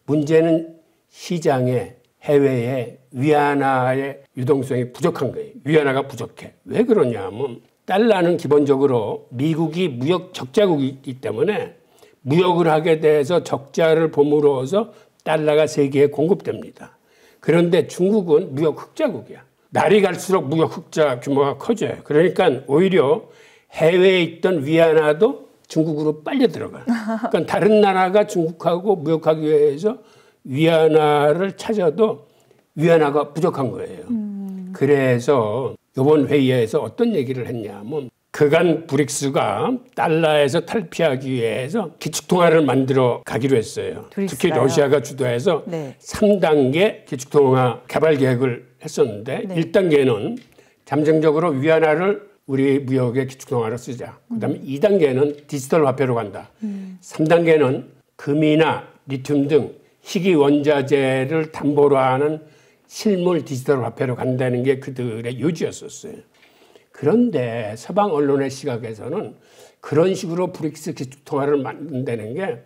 문제는 시장에 해외에 위안화의 유동성이 부족한 거예요. 위안화가 부족해. 왜 그러냐면 달러는 기본적으로 미국이 무역 적자국이기 때문에 무역을 하게 돼서 적자를 범으로써 달러가 세계에 공급됩니다. 그런데 중국은 무역 흑자국이야. 날이 갈수록 무역 흑자 규모가 커져요. 그러니까 오히려 해외에 있던 위안화도 중국으로 빨려 들어가요. 그러니까 다른 나라가 중국하고 무역하기 위해서 위안화를 찾아도 위안화가 부족한 거예요. 그래서 이번 회의에서 어떤 얘기를 했냐면 그간 브릭스가 달러에서 탈피하기 위해서 기축통화를 만들어 가기로 했어요. 브릭스가요? 특히 러시아가 주도해서 네. 3단계 기축통화 개발 계획을 했었는데 네. 1단계는 잠정적으로 위안화를 우리 무역의 기축통화로 쓰자. 그다음에 2단계는 디지털 화폐로 간다. 3단계는 금이나 리튬 등 희귀 원자재를 담보로 하는 실물 디지털 화폐로 간다는 게 그들의 요지였었어요. 그런데 서방 언론의 시각에서는 그런 식으로 브릭스 기축통화를 만든다는 게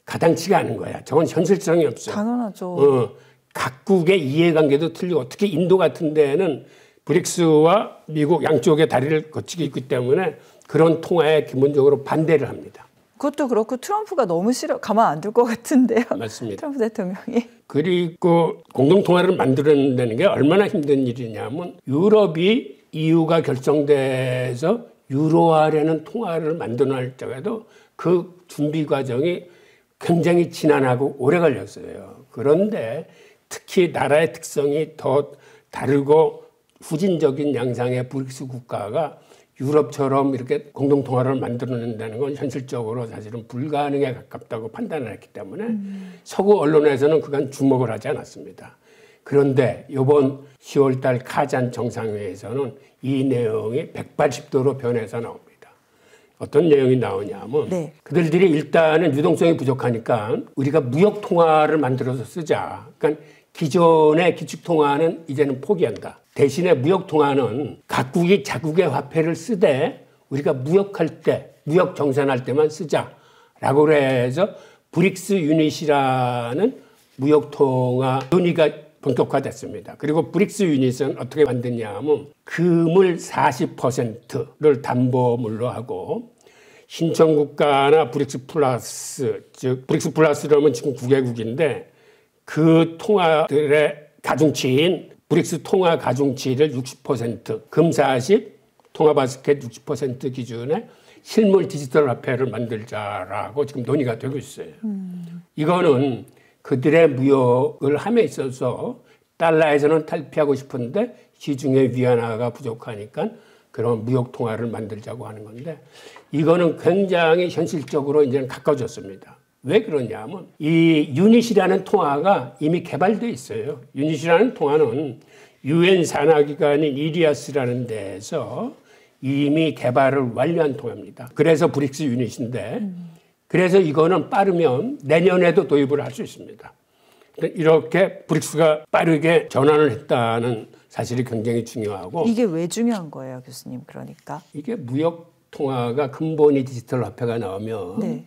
가당치가 않은 거야. 저건 현실성이 없어. 당연하죠. 각국의 이해관계도 틀리고 특히 인도 같은 데는 브릭스와 미국 양쪽의 다리를 거치고 있기 때문에 그런 통화에 기본적으로 반대를 합니다. 그것도 그렇고 트럼프가 너무 가만 안 둘 것 같은데요. 맞습니다. 트럼프 대통령이. 그리고 공동통화를 만들어낸다는 게 얼마나 힘든 일이냐면 유럽이 EU가 결정돼서 유로화라는 통화를 만들어낼 적에도 그 준비 과정이 굉장히 지난하고 오래 걸렸어요. 그런데 특히 나라의 특성이 더 다르고 후진적인 양상의 브릭스 국가가 유럽처럼 이렇게 공동통화를 만들어낸다는 건 현실적으로 사실은 불가능에 가깝다고 판단을 했기 때문에 서구 언론에서는 그간 주목을 하지 않았습니다. 그런데 이번 10월 달 카잔 정상회의에서는 이 내용이 180도로 변해서 나옵니다. 어떤 내용이 나오냐면 네. 그들이 일단은 유동성이 부족하니까 우리가 무역통화를 만들어서 쓰자. 그러니까 기존의 기축통화는 이제는 포기한다. 대신에 무역통화는 각국이 자국의 화폐를 쓰되 우리가 무역할 때, 무역 정산할 때만 쓰자라고 해서 브릭스 유닛이라는 무역통화 논의가 본격화됐습니다. 그리고 브릭스 유닛은 어떻게 만드냐 하면 금을 40%를 담보물로 하고 신청국가나 브릭스 플러스, 즉 브릭스 플러스라면 지금 9개국인데 그 통화들의 가중치인 브릭스 통화 가중치를 60%, 금 40, 통화 바스켓 60% 기준에 실물 디지털 화폐를 만들자라고 지금 논의가 되고 있어요. 이거는 그들의 무역을 함에 있어서 달러에서는 탈피하고 싶은데 시중에 위안화가 부족하니까 그런 무역 통화를 만들자고 하는 건데 이거는 굉장히 현실적으로 이제는 가까워졌습니다. 왜 그러냐면 이 유닛이라는 통화가 이미 개발돼 있어요. 유닛이라는 통화는 유엔 산하기관인 이리아스라는 데에서 이미 개발을 완료한 통화입니다. 그래서 브릭스 유닛인데 그래서 이거는 빠르면 내년에도 도입을 할 수 있습니다. 이렇게 브릭스가 빠르게 전환을 했다는 사실이 굉장히 중요하고 이게 왜 중요한 거예요, 교수님? 그러니까 이게 무역 통화가 근본이 디지털 화폐가 나오면 네.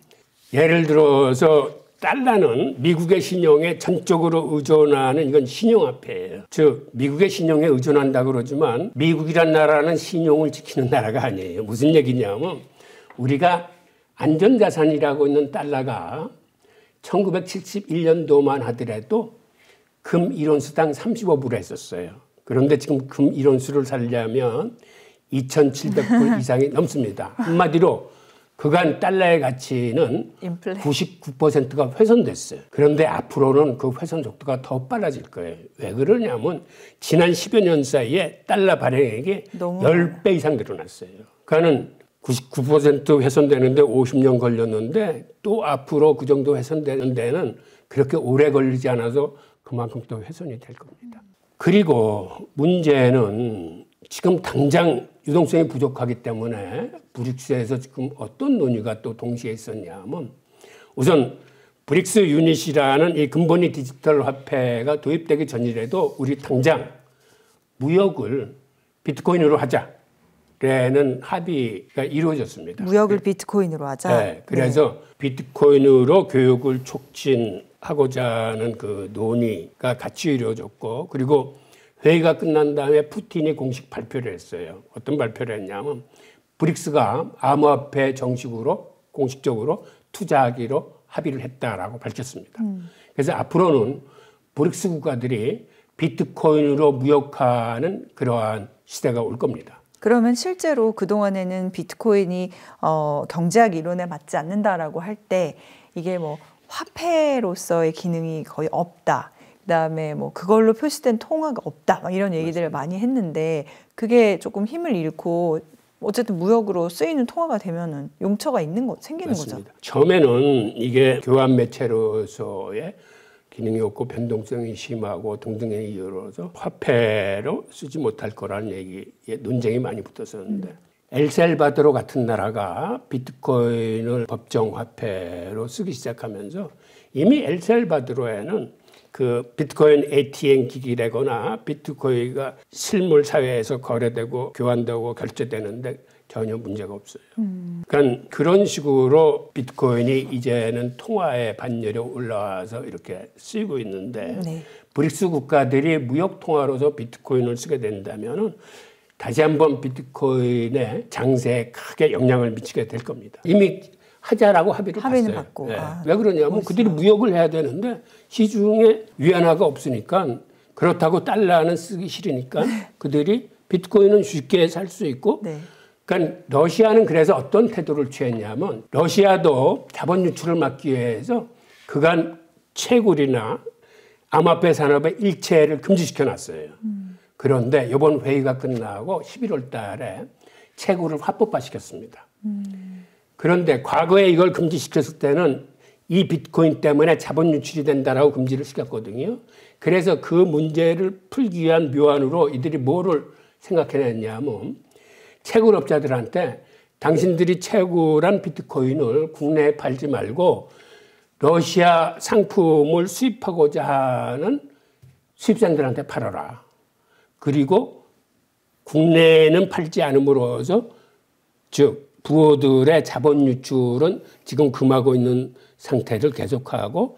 예를 들어서 달러는 미국의 신용에 전적으로 의존하는 이건 신용화폐예요. 즉 미국의 신용에 의존한다고 그러지만 미국이란 나라는 신용을 지키는 나라가 아니에요. 무슨 얘기냐면 우리가 안전자산이라고 있는 달러가 1971년도만 하더라도 금 1온수당 35불 했었어요. 그런데 지금 금 1온수를 살려면 2,700불 이상이 넘습니다. 한마디로 그간 달러의 가치는 99%가 훼손됐어요. 그런데 앞으로는 그 훼손 속도가 더 빨라질 거예요. 왜 그러냐면 지난 10여 년 사이에 달러 발행액이 10배 이상 늘어났어요. 그러니까는 99% 훼손되는데 50년 걸렸는데 또 앞으로 그 정도 훼손되는 데는 그렇게 오래 걸리지 않아서 그만큼 또 훼손이 될 겁니다. 그리고 문제는 지금 당장 유동성이 부족하기 때문에 브릭스에서 지금 어떤 논의가 또 동시에 있었냐면 우선 브릭스 유닛이라는 이 근본이 디지털 화폐가 도입되기 전이라도 우리 당장 무역을 비트코인으로 하자라는 합의가 이루어졌습니다. 무역을 비트코인으로 하자. 네, 그래서 비트코인으로 교육을 촉진하고자 하는 그 논의가 같이 이루어졌고 그리고 회의가 끝난 다음에 푸틴이 공식 발표를 했어요. 어떤 발표를 했냐면 브릭스가 암호화폐 정식으로 공식적으로 투자하기로 합의를 했다라고 밝혔습니다. 그래서 앞으로는 브릭스 국가들이 비트코인으로 무역하는 그러한 시대가 올 겁니다. 그러면 실제로 그동안에는 비트코인이 경제학 이론에 맞지 않는다라고 할 때 이게 뭐 화폐로서의 기능이 거의 없다. 그다음에 뭐 그걸로 표시된 통화가 없다. 막 이런 얘기들을 많이 했는데 그게 조금 힘을 잃고 어쨌든 무역으로 쓰이는 통화가 되면은 용처가 생기는 맞습니다. 거죠. 처음에는 이게 교환 매체로서의 기능이 없고 변동성이 심하고 등등의 이유로서 화폐로 쓰지 못할 거라는 얘기에 논쟁이 많이 붙었었는데 엘살바도르 같은 나라가 비트코인을 법정 화폐로 쓰기 시작하면서 이미 엘살바도르에는 그 비트코인 ATM 기기라거나 비트코인가 실물 사회에서 거래되고 교환되고 결제되는데 전혀 문제가 없어요. 그러니까 그런 식으로 비트코인이 이제는 통화의 반열에 올라와서 이렇게 쓰이고 있는데 네. 브릭스 국가들이 무역 통화로서 비트코인을 쓰게 된다면은 다시 한번 비트코인의 장세에 크게 영향을 미치게 될 겁니다. 이미 하자라고 합의는 봤어요. 받고. 네. 왜 그러냐면 그들이 무역을 해야 되는데 시중에 위안화가 없으니까 그렇다고 달러는 쓰기 싫으니까 그들이 비트코인은 쉽게 살 수 있고 네. 그러니까 러시아는 그래서 어떤 태도를 취했냐면 러시아도 자본 유출을 막기 위해서 그간 채굴이나 암호화폐 산업의 일체를 금지시켜 놨어요. 그런데 이번 회의가 끝나고 11월 달에 채굴을 합법화시켰습니다. 그런데 과거에 이걸 금지시켰을 때는 이 비트코인 때문에 자본 유출이 된다라고 금지를 시켰거든요. 그래서 그 문제를 풀기 위한 묘안으로 이들이 뭐를 생각해냈냐면 채굴업자들한테 당신들이 채굴한 비트코인을 국내에 팔지 말고 러시아 상품을 수입하고자 하는 수입산들한테 팔아라. 그리고 국내에는 팔지 않음으로써 즉 부호들의 자본 유출은 지금 금하고 있는 상태를 계속하고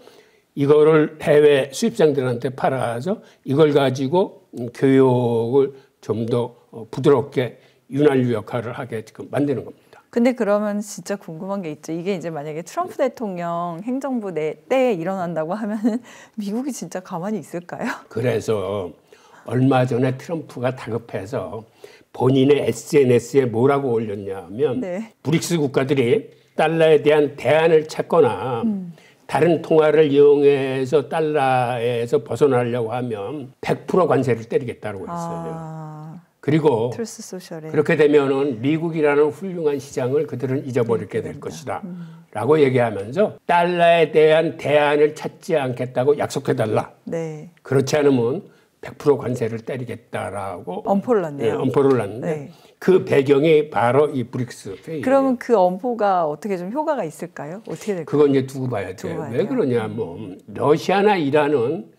이거를 해외 수입상들한테 팔아서 이걸 가지고 교육을 좀 더 부드럽게 윤활유 역할을 하게 지금 만드는 겁니다. 근데 그러면 진짜 궁금한 게 있죠. 이게 이제 만약에 트럼프 대통령 행정부 때에 일어난다고 하면은 미국이 진짜 가만히 있을까요? 그래서 얼마 전에 트럼프가 다급해서 본인의 SNS에 뭐라고 올렸냐면 네. 브릭스 국가들이 달러에 대한 대안을 찾거나 다른 통화를 이용해서 달러에서 벗어나려고 하면 100% 관세를 때리겠다고 했어요. 그리고 트루스 소셜에 그렇게 되면은 미국이라는 훌륭한 시장을 그들은 잊어버리게 될 것이다. 라고 얘기하면서 달러에 대한 대안을 찾지 않겠다고 약속해달라. 네. 그렇지 않으면 100% 관세를 때리겠다라고 엄포를 놨네요. 네, 엄포를 놨는데 네. 그 배경이 바로 이 브릭스 회의. 그러면 그 엄포가 어떻게 좀 효과가 있을까요? 어떻게 될까요? 그건 이제 두고 봐야 두고 돼요. 봐야 왜 돼요. 그러냐, 뭐 러시아나 이란은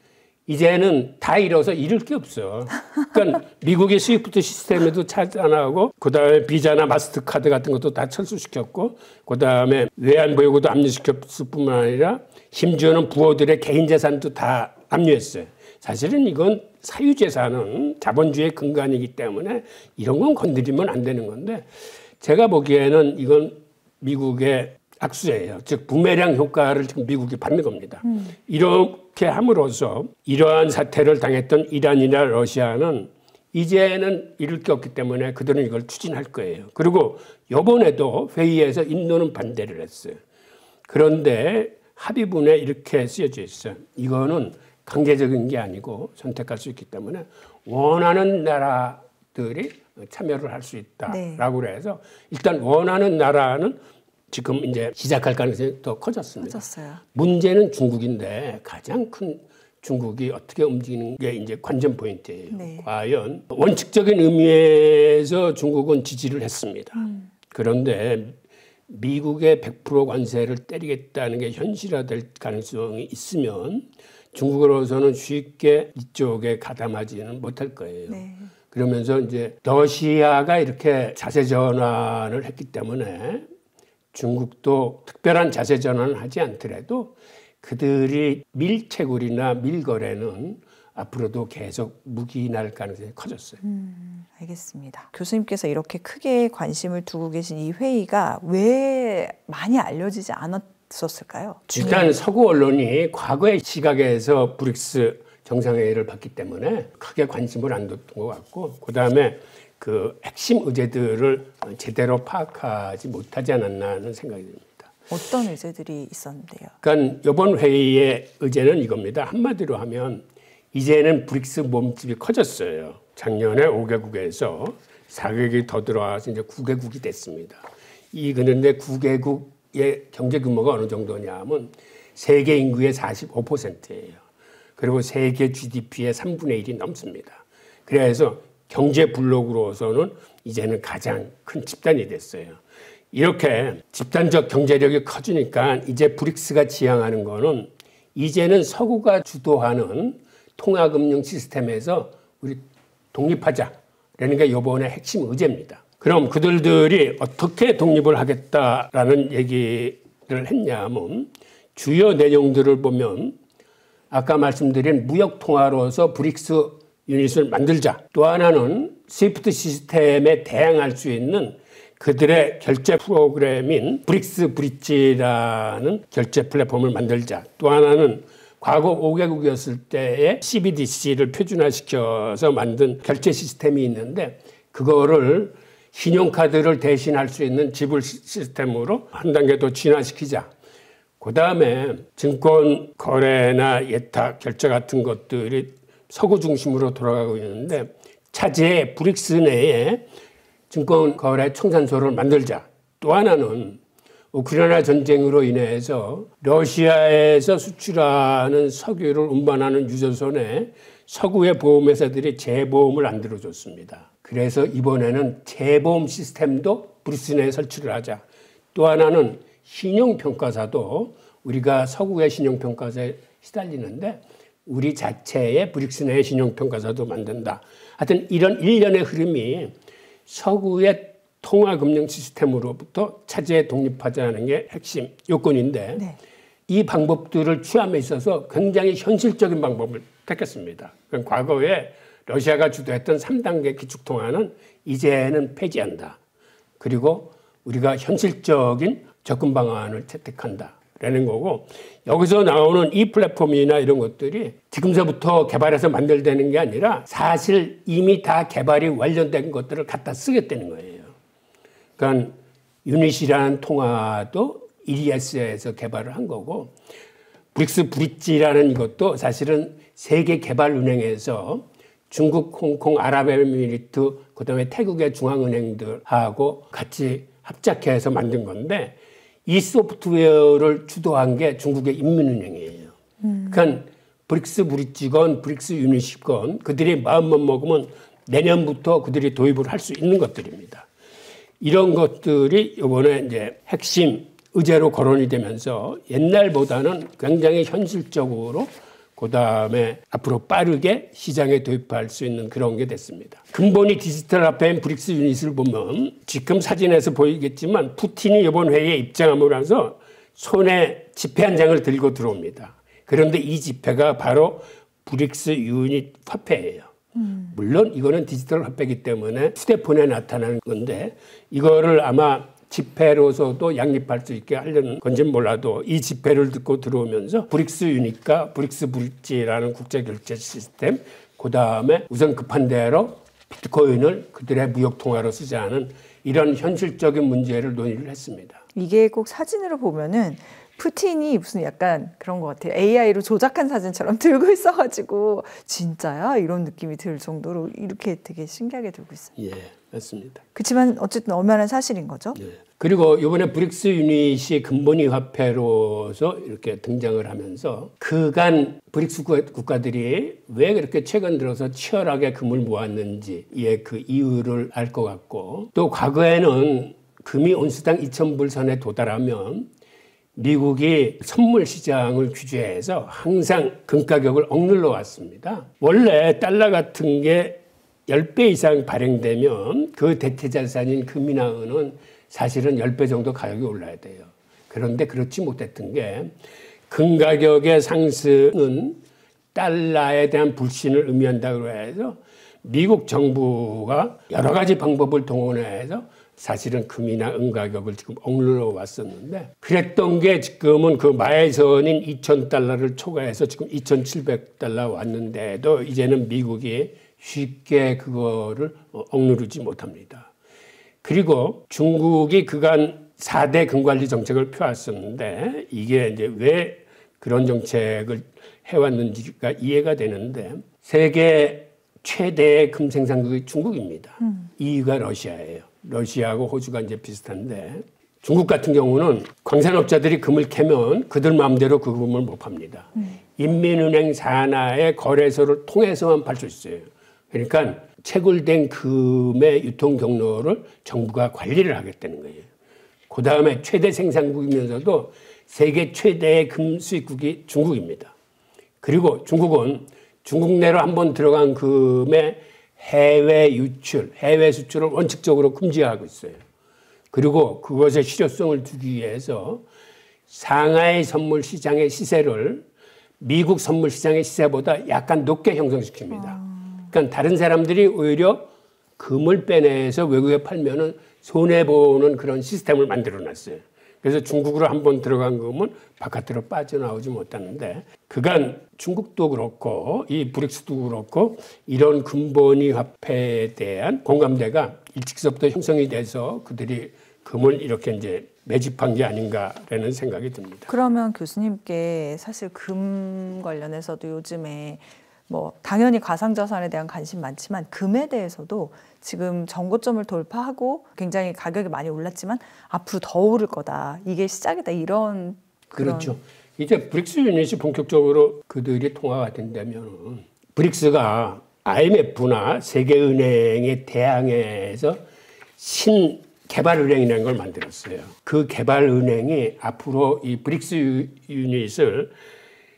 이제는 다 잃어서 잃을 게 없어. 그러니까 미국의 스위프트 시스템에도 차단하고, 그다음에 비자나 마스터카드 같은 것도 다 철수시켰고, 그다음에 외환보유고도 압류시켰을 뿐만 아니라 심지어는 부호들의 개인 재산도 다 압류했어요. 사실은 이건 사유재산은 자본주의의 근간이기 때문에 이런 건 건드리면 안 되는 건데, 제가 보기에는 이건 미국의 악수예요. 즉 부메랑 효과를 지금 미국이 받는 겁니다. 이렇게 함으로써 이러한 사태를 당했던 이란이나 러시아는 이제는 잃을 게 없기 때문에 그들은 이걸 추진할 거예요. 그리고 이번에도 회의에서 인도는 반대를 했어요. 그런데 합의문에 이렇게 쓰여져 있어요. 이거는 강제적인 게 아니고 선택할 수 있기 때문에 원하는 나라들이 참여를 할 수 있다라고 그래서 일단 원하는 나라는 지금 이제 시작할 가능성이 더 커졌습니다. 커졌어요. 문제는 중국인데 가장 큰 중국이 어떻게 움직이는 게 이제 관전 포인트예요. 네. 과연 원칙적인 의미에서 중국은 지지를 했습니다. 그런데 미국의 100% 관세를 때리겠다는 게 현실화될 가능성이 있으면 중국으로서는 쉽게 이쪽에 가담하지는 못할 거예요. 네. 그러면서 이제 러시아가 이렇게 자세 전환을 했기 때문에 중국도 특별한 자세 전환을 하지 않더라도 그들이 밀채굴이나 밀거래는 앞으로도 계속 묵인할 가능성이 커졌어요. 알겠습니다. 교수님께서 이렇게 크게 관심을 두고 계신 이 회의가 왜 많이 알려지지 않았었을까요? 일단 서구 언론이 과거의 시각에서 브릭스 정상회의를 봤기 때문에 크게 관심을 안 뒀던 것 같고, 그다음에 그 핵심 의제들을 제대로 파악하지 못하지 않았나 하는 생각이 듭니다. 어떤 의제들이 있었는데요? 그러니까 이번 회의의 의제는 이겁니다. 한마디로 하면 이제는 브릭스 몸집이 커졌어요. 작년에 5개국에서 4개국이 더 들어와서 이제 9개국이 됐습니다. 그런데 9개국의 경제 규모가 어느 정도냐면 세계 인구의 45%예요. 그리고 세계 GDP의 3분의 1이 넘습니다. 그래서 경제 블록으로서는 이제는 가장 큰 집단이 됐어요. 이렇게 집단적 경제력이 커지니까 이제 브릭스가 지향하는 거는 이제는 서구가 주도하는 통화금융 시스템에서 우리 독립하자라는 게 이번에 핵심 의제입니다. 그럼 그들이 어떻게 독립을 하겠다라는 얘기를 했냐면 주요 내용들을 보면 아까 말씀드린 무역 통화로서 브릭스 유닛을 만들자. 또 하나는 스위프트 시스템에 대항할 수 있는 그들의 결제 프로그램인 브릭스 브릿지라는 결제 플랫폼을 만들자. 또 하나는 과거 5개국이었을 때의 CBDC를 표준화시켜서 만든 결제 시스템이 있는데 그거를 신용카드를 대신할 수 있는 지불 시스템으로 한 단계 더 진화시키자. 그다음에 증권 거래나 예탁 결제 같은 것들이 서구 중심으로 돌아가고 있는데 차제의 브릭스 내에 증권 거래 청산소를 만들자. 또 하나는 우크라이나 전쟁으로 인해서 러시아에서 수출하는 석유를 운반하는 유조선에 서구의 보험회사들이 재보험을 안 들어줬습니다. 그래서 이번에는 재보험 시스템도 브릭스 내에 설치를 하자. 또 하나는 신용평가사도 우리가 서구의 신용평가사에 시달리는데 우리 자체의 브릭스 내의 신용평가사도 만든다. 하여튼 이런 일련의 흐름이 서구의 통화금융 시스템으로부터 차제에 독립하자는 게 핵심 요건인데 네. 이 방법들을 취함에 있어서 굉장히 현실적인 방법을 택했습니다. 과거에 러시아가 주도했던 3단계 기축통화는 이제는 폐지한다. 그리고 우리가 현실적인 접근 방안을 채택한다라는 거고 여기서 나오는 이 플랫폼이나 이런 것들이 지금서부터 개발해서 만들되는 게 아니라 사실 이미 다 개발이 완료된 것들을 갖다 쓰겠다는 거예요. 그러니까 유닛이라는 통화도 EDS에서 개발을 한 거고 브릭스 브릿지라는 이것도 사실은 세계개발은행에서 중국, 홍콩, 아랍에미리트, 그다음에 태국의 중앙은행들하고 같이 합작해서 만든 건데 이 소프트웨어를 주도한 게 중국의 인민은행이에요. 그러니까 브릭스 브릿지건 브릭스 유닛이건 그들이 마음만 먹으면 내년부터 그들이 도입을 할 수 있는 것들입니다. 이런 것들이 이번에 이제 핵심 의제로 거론이 되면서 옛날보다는 굉장히 현실적으로 그다음에 앞으로 빠르게 시장에 도입할 수 있는 그런 게 됐습니다. 근본이 디지털 화폐인 브릭스 유닛을 보면 지금 사진에서 보이겠지만 푸틴이 이번 회의에 입장함으로 해서 손에 지폐 한 장을 들고 들어옵니다. 그런데 이 지폐가 바로 브릭스 유닛 화폐예요. 물론 이거는 디지털 화폐이기 때문에 휴대폰에 나타나는 건데 이거를 아마 지폐로서도 양립할 수 있게 하려는 건지는 몰라도 이 지폐를 듣고 들어오면서 브릭스 유닛과 브릭스 브릿지라는 국제결제 시스템 그다음에 우선 급한 대로 비트코인을 그들의 무역 통화로 쓰자는 이런 현실적인 문제를 논의를 했습니다. 이게 꼭 사진으로 보면은 푸틴이 무슨 약간 그런 것 같아요. AI로 조작한 사진처럼 들고 있어가지고 진짜야? 이런 느낌이 들 정도로 이렇게 되게 신기하게 들고 있어요. 예, 맞습니다. 그렇지만 어쨌든 엄연한 사실인 거죠. 예. 그리고 이번에 브릭스 유닛이 근본위 화폐로서 이렇게 등장을 하면서 그간 브릭스 국가들이 왜 그렇게 최근 들어서 치열하게 금을 모았는지의 그 이유를 알 것 같고 또 과거에는 금이 온스당 2,000불 선에 도달하면 미국이 선물 시장을 규제해서 항상 금 가격을 억눌러 왔습니다. 원래 달러 같은 게 10배 이상 발행되면 그 대체자산인 금이나 은은 사실은 10배 정도 가격이 올라야 돼요. 그런데 그렇지 못했던 게 금 가격의 상승은 달러에 대한 불신을 의미한다고 해서 미국 정부가 여러 가지 방법을 동원해서 사실은 금이나 은 가격을 지금 억눌러 왔었는데 그랬던 게 지금은 그 마해선인 2,000달러를 초과해서 지금 2,700달러 왔는데도 이제는 미국이 쉽게 그거를 억누르지 못합니다. 그리고 중국이 그간 4대 금관리 정책을 펴왔었는데 이게 이제 왜 그런 정책을 해왔는지가 이해가 되는데 세계 최대의 금 생산국이 중국입니다. 2위가 러시아예요. 러시아하고 호주가 이제 비슷한데 중국 같은 경우는 광산업자들이 금을 캐면 그들 마음대로 그 금을 못 팝니다. 인민은행 산하의 거래소를 통해서만 팔 수 있어요. 그러니까 채굴된 금의 유통 경로를 정부가 관리를 하겠다는 거예요. 그 다음에 최대 생산국이면서도 세계 최대의 금 수입국이 중국입니다. 그리고 중국은 중국 내로 한번 들어간 금의 해외 유출, 해외 수출을 원칙적으로 금지하고 있어요. 그리고 그것의 실효성을 두기 위해서 상하이 선물 시장의 시세를 미국 선물 시장의 시세보다 약간 높게 형성시킵니다. 그러니까 다른 사람들이 오히려 금을 빼내서 외국에 팔면은 손해보는 그런 시스템을 만들어 놨어요. 그래서 중국으로 한번 들어간 금은 바깥으로 빠져나오지 못하는데 그간 중국도 그렇고 이 브릭스도 그렇고 이런 근본위 화폐에 대한 공감대가 일찍서부터 형성이 돼서 그들이 금을 이렇게 이제 매집한 게 아닌가라는 생각이 듭니다. 그러면 교수님께 사실 금 관련해서도 요즘에 뭐 당연히 가상자산에 대한 관심 많지만 금에 대해서도 지금 전고점을 돌파하고 굉장히 가격이 많이 올랐지만 앞으로 더 오를 거다. 이게 시작이다. 이런 그렇죠. 이제 브릭스 유닛이 본격적으로 그들이 통화가 된다면 브릭스가 IMF나 세계은행에 대항해서 신개발은행이라는 걸 만들었어요. 그 개발은행이 앞으로 이 브릭스 유닛을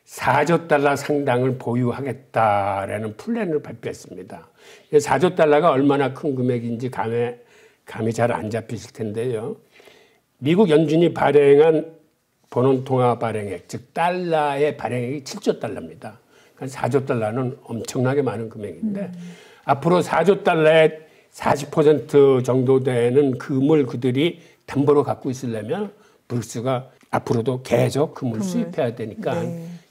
4조 달러 상당을 보유하겠다라는 플랜을 발표했습니다. 4조 달러가 얼마나 큰 금액인지 감이 잘 안 잡히실 텐데요. 미국 연준이 발행한 본원통화 발행액, 즉 달러의 발행액이 7조 달러입니다. 그러니까 4조 달러는 엄청나게 많은 금액인데 앞으로 4조 달러의 40% 정도 되는 금을 그들이 담보로 갖고 있으려면 브릭스가 앞으로도 계속 금을 수입해야 되니까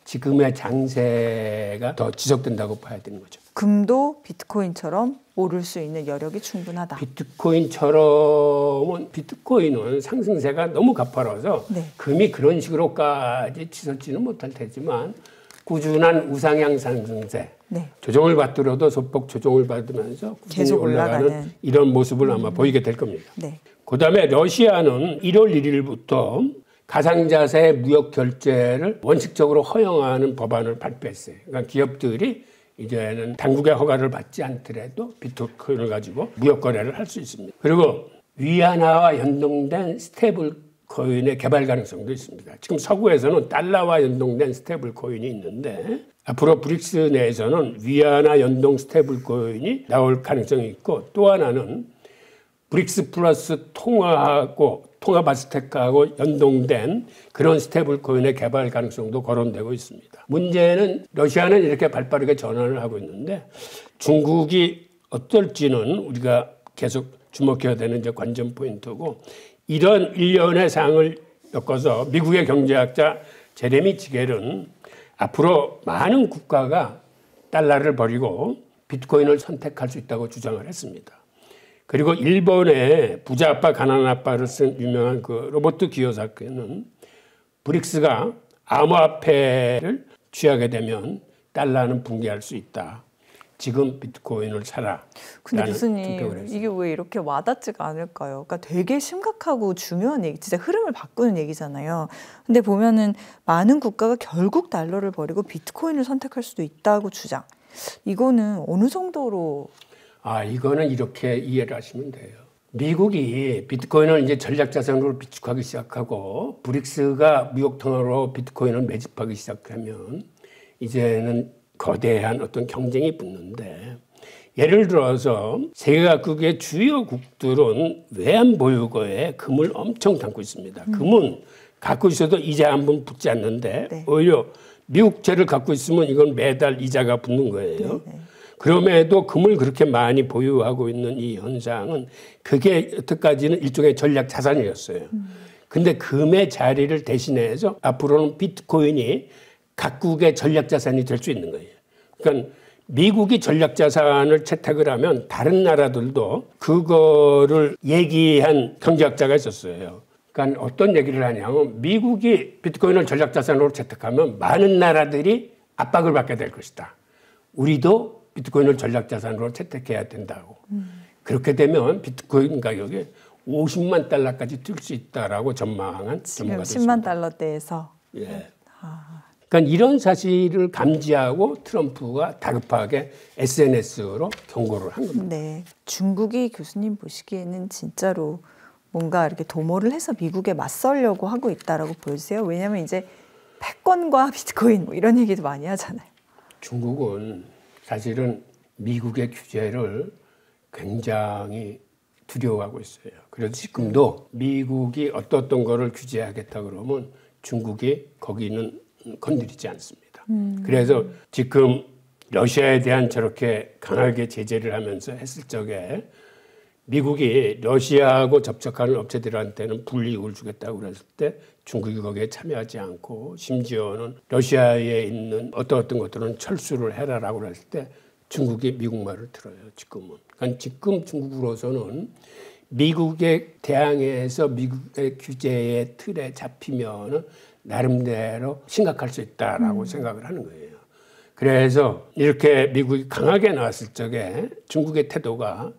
지금의 장세가 더 지속된다고 봐야 되는 거죠. 금도 비트코인처럼 오를 수 있는 여력이 충분하다. 비트코인은 상승세가 너무 가파라서 금이 그런 식으로까지 치솟지는 못할 테지만 꾸준한 우상향 상승세, 네. 조정을 받더라도 소폭 조정을 받으면서 꾸준히 계속 올라가는 올라가는. 이런 모습을 아마 보이게 될 겁니다. 네. 그다음에 러시아는 1월 1일부터 가상자산의 무역 결제를 원칙적으로 허용하는 법안을 발표했어요. 그러니까 기업들이 이제는 당국의 허가를 받지 않더라도 비트코인을 가지고 무역 거래를 할 수 있습니다. 그리고 위안화와 연동된 스테이블 코인의 개발 가능성도 있습니다. 지금 서구에서는 달러와 연동된 스테이블 코인이 있는데 앞으로 브릭스 내에서는 위안화 연동 스테이블 코인이 나올 가능성이 있고, 또 하나는 브릭스 플러스 통화 바스텍하고 연동된 그런 스테이블 코인의 개발 가능성도 거론되고 있습니다. 문제는 러시아는 이렇게 발빠르게 전환을 하고 있는데 중국이 어떨지는 우리가 계속 주목해야 되는 이제 관전 포인트고, 이런 일련의 사항을 엮어서 미국의 경제학자 제레미 지겔은 앞으로 많은 국가가 달러를 버리고 비트코인을 선택할 수 있다고 주장을 했습니다. 그리고 일본의 부자 아빠 가난한 아빠를 쓴 유명한 그 로버트 기요사키는 브릭스가 암호화폐를 취하게 되면 달러는 붕괴할 수 있다. 지금 비트코인을 사라. 근데 교수님, 이게 왜 이렇게 와닿지가 않을까요? 그러니까 되게 심각하고 중요한 얘기, 진짜 흐름을 바꾸는 얘기잖아요. 근데 보면은 많은 국가가 결국 달러를 버리고 비트코인을 선택할 수도 있다고 주장. 이거는 어느 정도로? 이거는 이렇게 이해를 하시면 돼요. 미국이 비트코인을 이제 전략자산으로 비축하기 시작하고 브릭스가 무역통화로 비트코인을 매집하기 시작하면 이제는 거대한 어떤 경쟁이 붙는데, 예를 들어서 세계 각국의 주요국들은 외환 보유고에 금을 엄청 담고 있습니다. 금은 갖고 있어도 이자 한 번 붙지 않는데 네. 오히려 미국채를 갖고 있으면 이건 매달 이자가 붙는 거예요. 네. 그럼에도 금을 그렇게 많이 보유하고 있는 이 현상은 그게 여태까지는 일종의 전략 자산이었어요. 근데 금의 자리를 대신해서 앞으로는 비트코인이 각국의 전략 자산이 될 수 있는 거예요. 그러니까 미국이 전략 자산을 채택을 하면 다른 나라들도 그거를 얘기한 경제학자가 있었어요. 그러니까 어떤 얘기를 하냐면 미국이 비트코인을 전략 자산으로 채택하면 많은 나라들이 압박을 받게 될 것이다. 우리도 비트코인을 전략 자산으로 채택해야 된다고. 그렇게 되면 비트코인 가격이 50만 달러까지 뛸 수 있다라고 전망한 전문가도 있습니다. 10만 달러대에서. 예. 그러니까 이런 사실을 감지하고 트럼프가 다급하게 SNS로 경고를 한 겁니다. 네. 중국이 교수님 보시기에는 진짜로 뭔가 이렇게 도모를 해서 미국에 맞서려고 하고 있다라고 보여주세요. 왜냐하면 이제 패권과 비트코인 뭐 이런 얘기도 많이 하잖아요. 중국은 사실은 미국의 규제를 굉장히 두려워하고 있어요. 그래서 지금도 미국이 어떤 거를 규제하겠다 그러면 중국이 거기는 건드리지 않습니다. 그래서 지금 러시아에 대한 저렇게 강하게 제재를 하면서 했을 적에 미국이 러시아하고 접촉하는 업체들한테는 불이익을 주겠다고 그랬을 때 중국이 거기에 참여하지 않고 심지어는 러시아에 있는 어떤 것들은 철수를 해라라고 그랬을 때 중국이 미국 말을 들어요. 지금은. 그러니까 지금 중국으로서는 미국에 대항해서 미국의 규제의 틀에 잡히면은 나름대로 심각할 수 있다라고 생각을 하는 거예요. 그래서 이렇게 미국이 강하게 나왔을 적에 중국의 태도가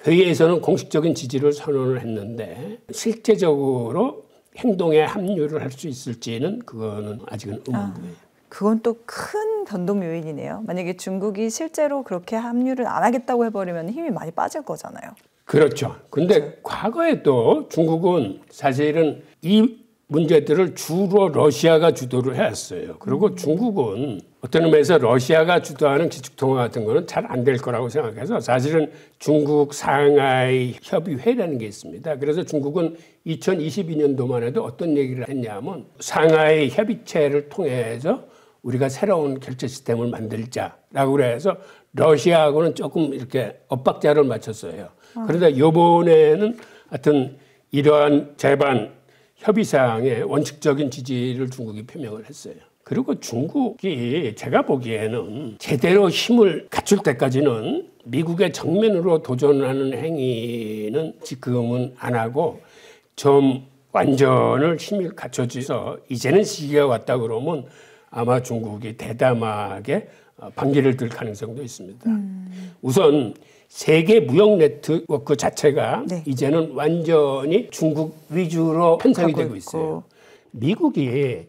회의에서는 공식적인 지지를 선언을 했는데 실제적으로 행동에 합류를 할 수 있을지는 그거는 아직은 의문이에요. 그건 또 큰 변동 요인이네요. 만약에 중국이 실제로 그렇게 합류를 안 하겠다고 해버리면 힘이 많이 빠질 거잖아요. 그렇죠. 근데 과거에도 중국은 사실은 이 문제들을 주로 러시아가 주도를 해왔어요. 그리고 중국은 어떤 의미에서 러시아가 주도하는 기축통화 같은 거는 잘 안 될 거라고 생각해서 사실은 중국 상하이 협의회라는 게 있습니다. 그래서 중국은 2022년도만 해도 어떤 얘기를 했냐면 상하이 협의체를 통해서 우리가 새로운 결제 시스템을 만들자라고 그래서 러시아하고는 조금 이렇게 엇박자를 맞췄어요. 그런데 이번에는 하여튼 이러한 제반 협의사항에 원칙적인 지지를 중국이 표명을 했어요. 그리고 중국이 제가 보기에는 제대로 힘을 갖출 때까지는 미국의 정면으로 도전하는 행위는 지금은 안 하고 좀 완전을 힘을 갖춰줘서 이제는 시기가 왔다 그러면 아마 중국이 대담하게 반기를 들 가능성도 있습니다. 우선 세계 무역 네트워크 자체가 네. 이제는 완전히 중국 위주로 편성이 가고 되고 있어요. 있고. 미국이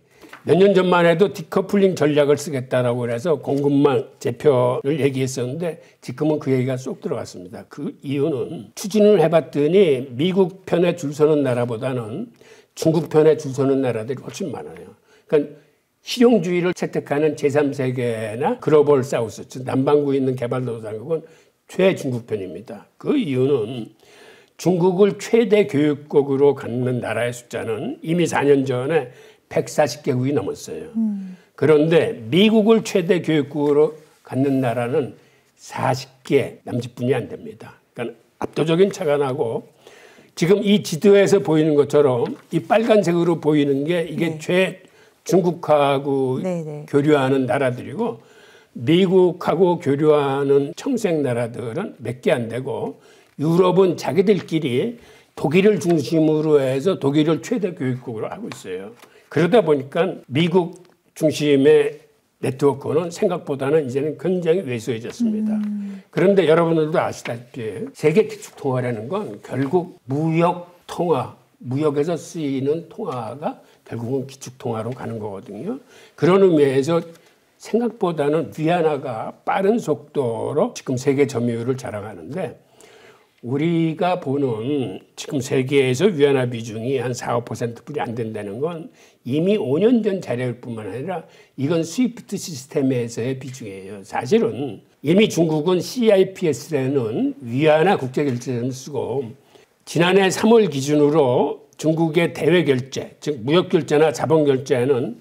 몇 년 전만 해도 디커플링 전략을 쓰겠다라고 해서 공급망 재편을 얘기했었는데 지금은 그 얘기가 쏙 들어갔습니다. 그 이유는 추진을 해봤더니 미국 편에 줄 서는 나라보다는 중국 편에 줄 서는 나라들이 훨씬 많아요. 그러니까 실용주의를 채택하는 제3세계나 글로벌 사우스, 즉 남반구에 있는 개발도상국은 최중국 편입니다. 그 이유는 중국을 최대 교육국으로 갖는 나라의 숫자는 이미 4년 전에 140개국이 넘었어요. 그런데 미국을 최대 교육국으로 갖는 나라는 40개 남짓뿐이 안 됩니다. 그러니까 압도적인 차가 나고 지금 이 지도에서 보이는 것처럼 이 빨간색으로 보이는 게 이게 네. 최중국하고 네. 교류하는 나라들이고 미국하고 교류하는 청색 나라들은 몇 개 안 되고 유럽은 자기들끼리 독일을 중심으로 해서 독일을 최대 교육국으로 하고 있어요. 그러다 보니까 미국 중심의 네트워크는 생각보다는 이제는 굉장히 왜소해졌습니다. 그런데 여러분들도 아시다시피 세계 기축통화라는 건 결국 무역 통화, 무역에서 쓰이는 통화가 결국은 기축통화로 가는 거거든요. 그런 의미에서 생각보다는 위안화가 빠른 속도로 지금 세계 점유율을 자랑하는데 우리가 보는 지금 세계에서 위안화 비중이 한 4, 5%뿐이 안 된다는 건 이미 5년 전 자료일 뿐만 아니라 이건 스위프트 시스템에서의 비중이에요. 사실은 이미 중국은 CIPS라는 위안화 국제결제를 쓰고 지난해 3월 기준으로 중국의 대외 결제, 즉 무역 결제나 자본 결제는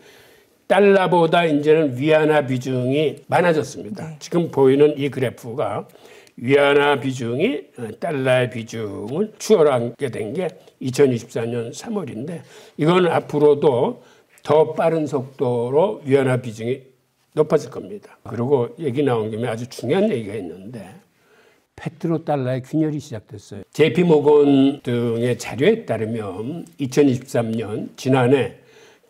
달러보다 이제는 위안화 비중이 많아졌습니다. 네. 지금 보이는 이 그래프가 위안화 비중이 달러의 비중을 추월하게 된 게 2024년 3월인데 이건 앞으로도 더 빠른 속도로 위안화 비중이 높아질 겁니다. 그리고 얘기 나온 김에 아주 중요한 얘기가 있는데 페트로 달러의 균열이 시작됐어요. JP모건 등의 자료에 따르면 2023년 지난해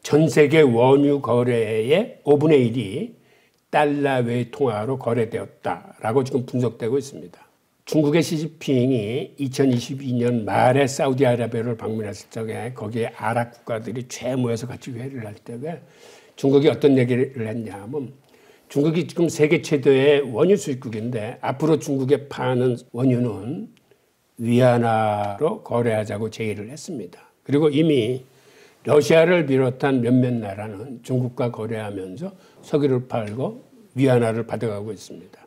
전 세계 원유 거래의 5분의 1이 달러 외 통화로 거래되었다라고 지금 분석되고 있습니다. 중국의 시진핑이 2022년 말에 사우디아라비아를 방문했을 적에 거기에 아랍 국가들이 최모여서 같이 회의를 할 때에 중국이 어떤 얘기를 했냐면 중국이 지금 세계 최대의 원유 수입국인데 앞으로 중국에 파는 원유는 위안화로 거래하자고 제의를 했습니다. 그리고 이미 러시아를 비롯한 몇몇 나라는 중국과 거래하면서 석유를 팔고 위안화를 받아가고 있습니다.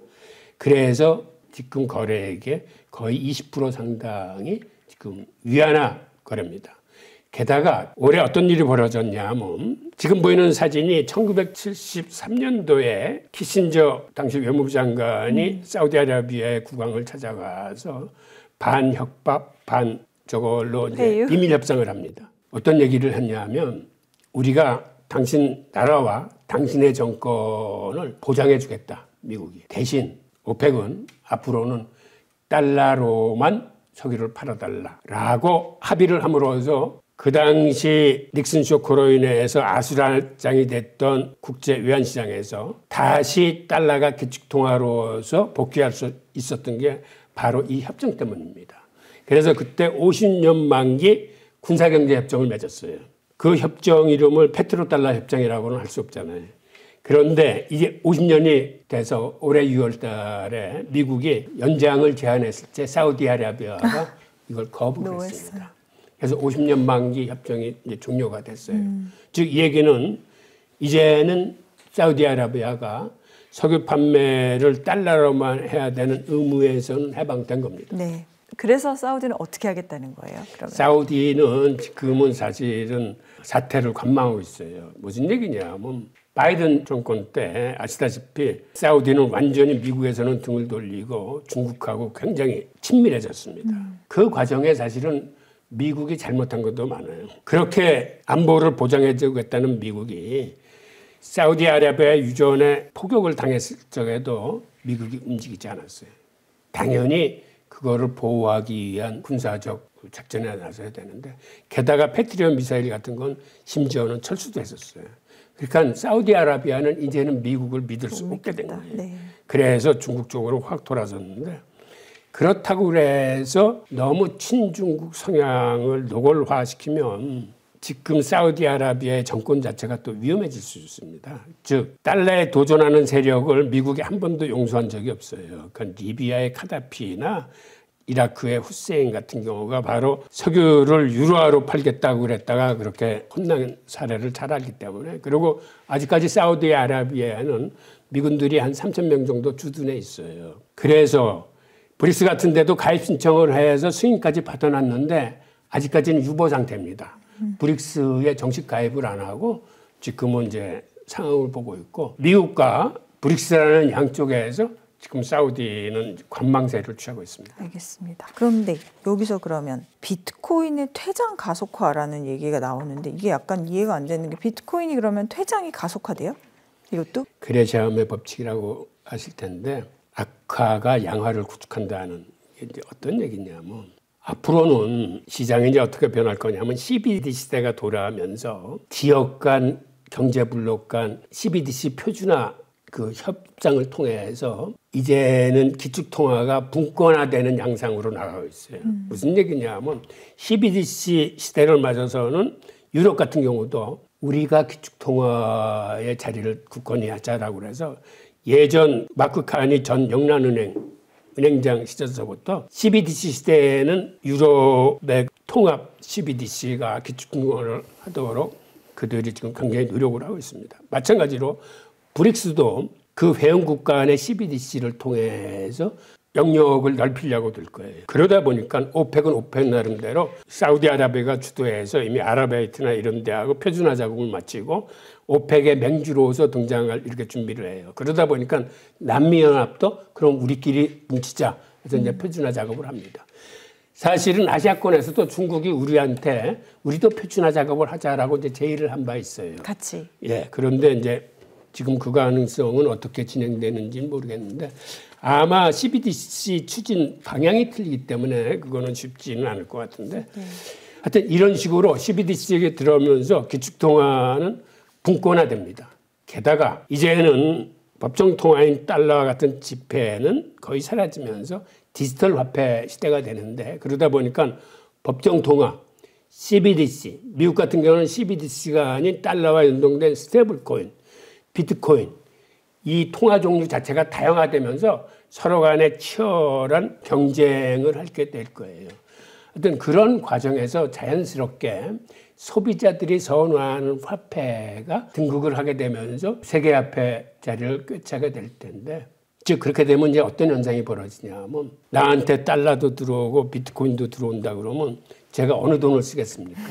그래서 지금 거래액의 거의 20% 상당이 지금 위안화 거래입니다. 게다가 올해 어떤 일이 벌어졌냐면 지금 보이는 사진이 1973년도에 키신저 당시 외무부 장관이 사우디아라비아의 국왕을 찾아가서 반협박 반 저걸로 이제 비밀 협상을 합니다. 어떤 얘기를 했냐면 우리가 당신 나라와 당신의 정권을 보장해 주겠다. 미국이. 대신 오펙은 앞으로는 달러로만 석유를 팔아달라라고 합의를 함으로써 그 당시 닉슨 쇼크로 인해서 아수라장이 됐던 국제 외환시장에서 다시 달러가 기축통화로서 복귀할 수 있었던 게 바로 이 협정 때문입니다. 그래서 그때 50년 만기 군사경제협정을 맺었어요. 그 협정 이름을 페트로달러 협정이라고는 할 수 없잖아요. 그런데 이제 50년이 돼서 올해 6월 달에 미국이 연장을 제안했을 때 사우디아라비아가 이걸 거부를 했습니다. 그래서 50년 만기 협정이 이제 종료가 됐어요. 즉, 이 얘기는 이제는 사우디아라비아가 석유 판매를 달러로만 해야 되는 의무에서는 해방된 겁니다. 네. 그래서 사우디는 어떻게 하겠다는 거예요? 그러면? 사우디는 지금은 사실은 사태를 관망하고 있어요. 무슨 얘기냐면 바이든 정권 때 아시다시피 사우디는 완전히 미국에서는 등을 돌리고 중국하고 굉장히 친밀해졌습니다. 그 과정에 사실은 미국이 잘못한 것도 많아요. 그렇게 안보를 보장해주겠다는 미국이 사우디아라비아 유전에 포격을 당했을 적에도 미국이 움직이지 않았어요. 당연히 그거를 보호하기 위한 군사적 작전에 나서야 되는데 게다가 패트리엇 미사일 같은 건 심지어는 철수도 했었어요. 그러니까 사우디아라비아는 이제는 미국을 믿을 수 없게 된 거예요. 네. 그래서 중국 쪽으로 확 돌아섰는데 그렇다고 그래서 너무 친중국 성향을 노골화시키면 지금 사우디아라비아의 정권 자체가 또 위험해질 수 있습니다. 즉 달러에 도전하는 세력을 미국이 한 번도 용서한 적이 없어요. 그러니까 리비아의 카다피나 이라크의 후세인 같은 경우가 바로 석유를 유로화로 팔겠다고 그랬다가 그렇게 혼난 사례를 잘 알기 때문에 그리고 아직까지 사우디아라비아에는 미군들이 한 3,000명 정도 주둔해 있어요. 그래서 브릭스 같은 데도 가입 신청을 해서 승인까지 받아놨는데 아직까지는 유보 상태입니다. 브릭스에 정식 가입을 안 하고 지금은 이제 상황을 보고 있고 미국과 브릭스라는 양쪽에서 지금 사우디는 관망세를 취하고 있습니다. 알겠습니다. 그런데 여기서 그러면 비트코인의 퇴장 가속화라는 얘기가 나오는데 이게 약간 이해가 안 되는 게 비트코인이 그러면 퇴장이 가속화돼요? 이것도? 그레시암의 법칙이라고 아실 텐데 악화가 양화를 구축한다는 게 이제 어떤 얘기냐면 앞으로는 시장이 이제 어떻게 변할 거냐면 CBDC 시대가 돌아가면서 지역 간 경제 블록 간 CBDC 표준화 그 협상을 통해서 이제는 기축통화가 분권화되는 양상으로 나가고 있어요. 무슨 얘기냐면 CBDC 시대를 맞아서는 유럽 같은 경우도 우리가 기축통화의 자리를 굳건히 하자라고 그래서 예전 마크 카니 전 영란은행장 시절서부터 CBDC 시대에는 유럽의 통합 CBDC가 기축통화를 하도록 그들이 지금 굉장히 노력을 하고 있습니다. 마찬가지로 브릭스도 그 회원국 간의 CBDC를 통해서 영역을 넓히려고 들 거예요. 그러다 보니까 오펙은 오펙 나름대로 사우디아라비아가 주도해서 이미 아랍에이트나 이런 데하고 표준화 작업을 마치고 오펙의 맹주로서 등장할 이렇게 준비를 해요. 그러다 보니까 남미연합도 그럼 우리끼리 뭉치자 해서 이제 표준화 작업을 합니다. 사실은 아시아권에서도 중국이 우리한테 우리도 표준화 작업을 하자라고 이제 제의를 한 바 있어요. 같이. 예. 그런데 이제 지금 그 가능성은 어떻게 진행되는지는 모르겠는데 아마 CBDC 추진 방향이 틀리기 때문에 그거는 쉽지는 않을 것 같은데 하여튼 이런 식으로 CBDC에 들어오면서 기축통화는 분권화됩니다. 게다가 이제는 법정통화인 달러와 같은 지폐는 거의 사라지면서 디지털 화폐 시대가 되는데 그러다 보니까 법정통화 CBDC 미국 같은 경우는 CBDC가 아닌 달러와 연동된 스테이블 코인 비트코인 이 통화 종류 자체가 다양화되면서 서로 간에 치열한 경쟁을 하게 될 거예요. 하여튼 그런 과정에서 자연스럽게 소비자들이 선호하는 화폐가 등극을 하게 되면서 세계화폐 자리를 꿰차게 될 텐데 즉 그렇게 되면 이제 어떤 현상이 벌어지냐면 나한테 달러도 들어오고 비트코인도 들어온다 그러면 제가 어느 돈을 쓰겠습니까?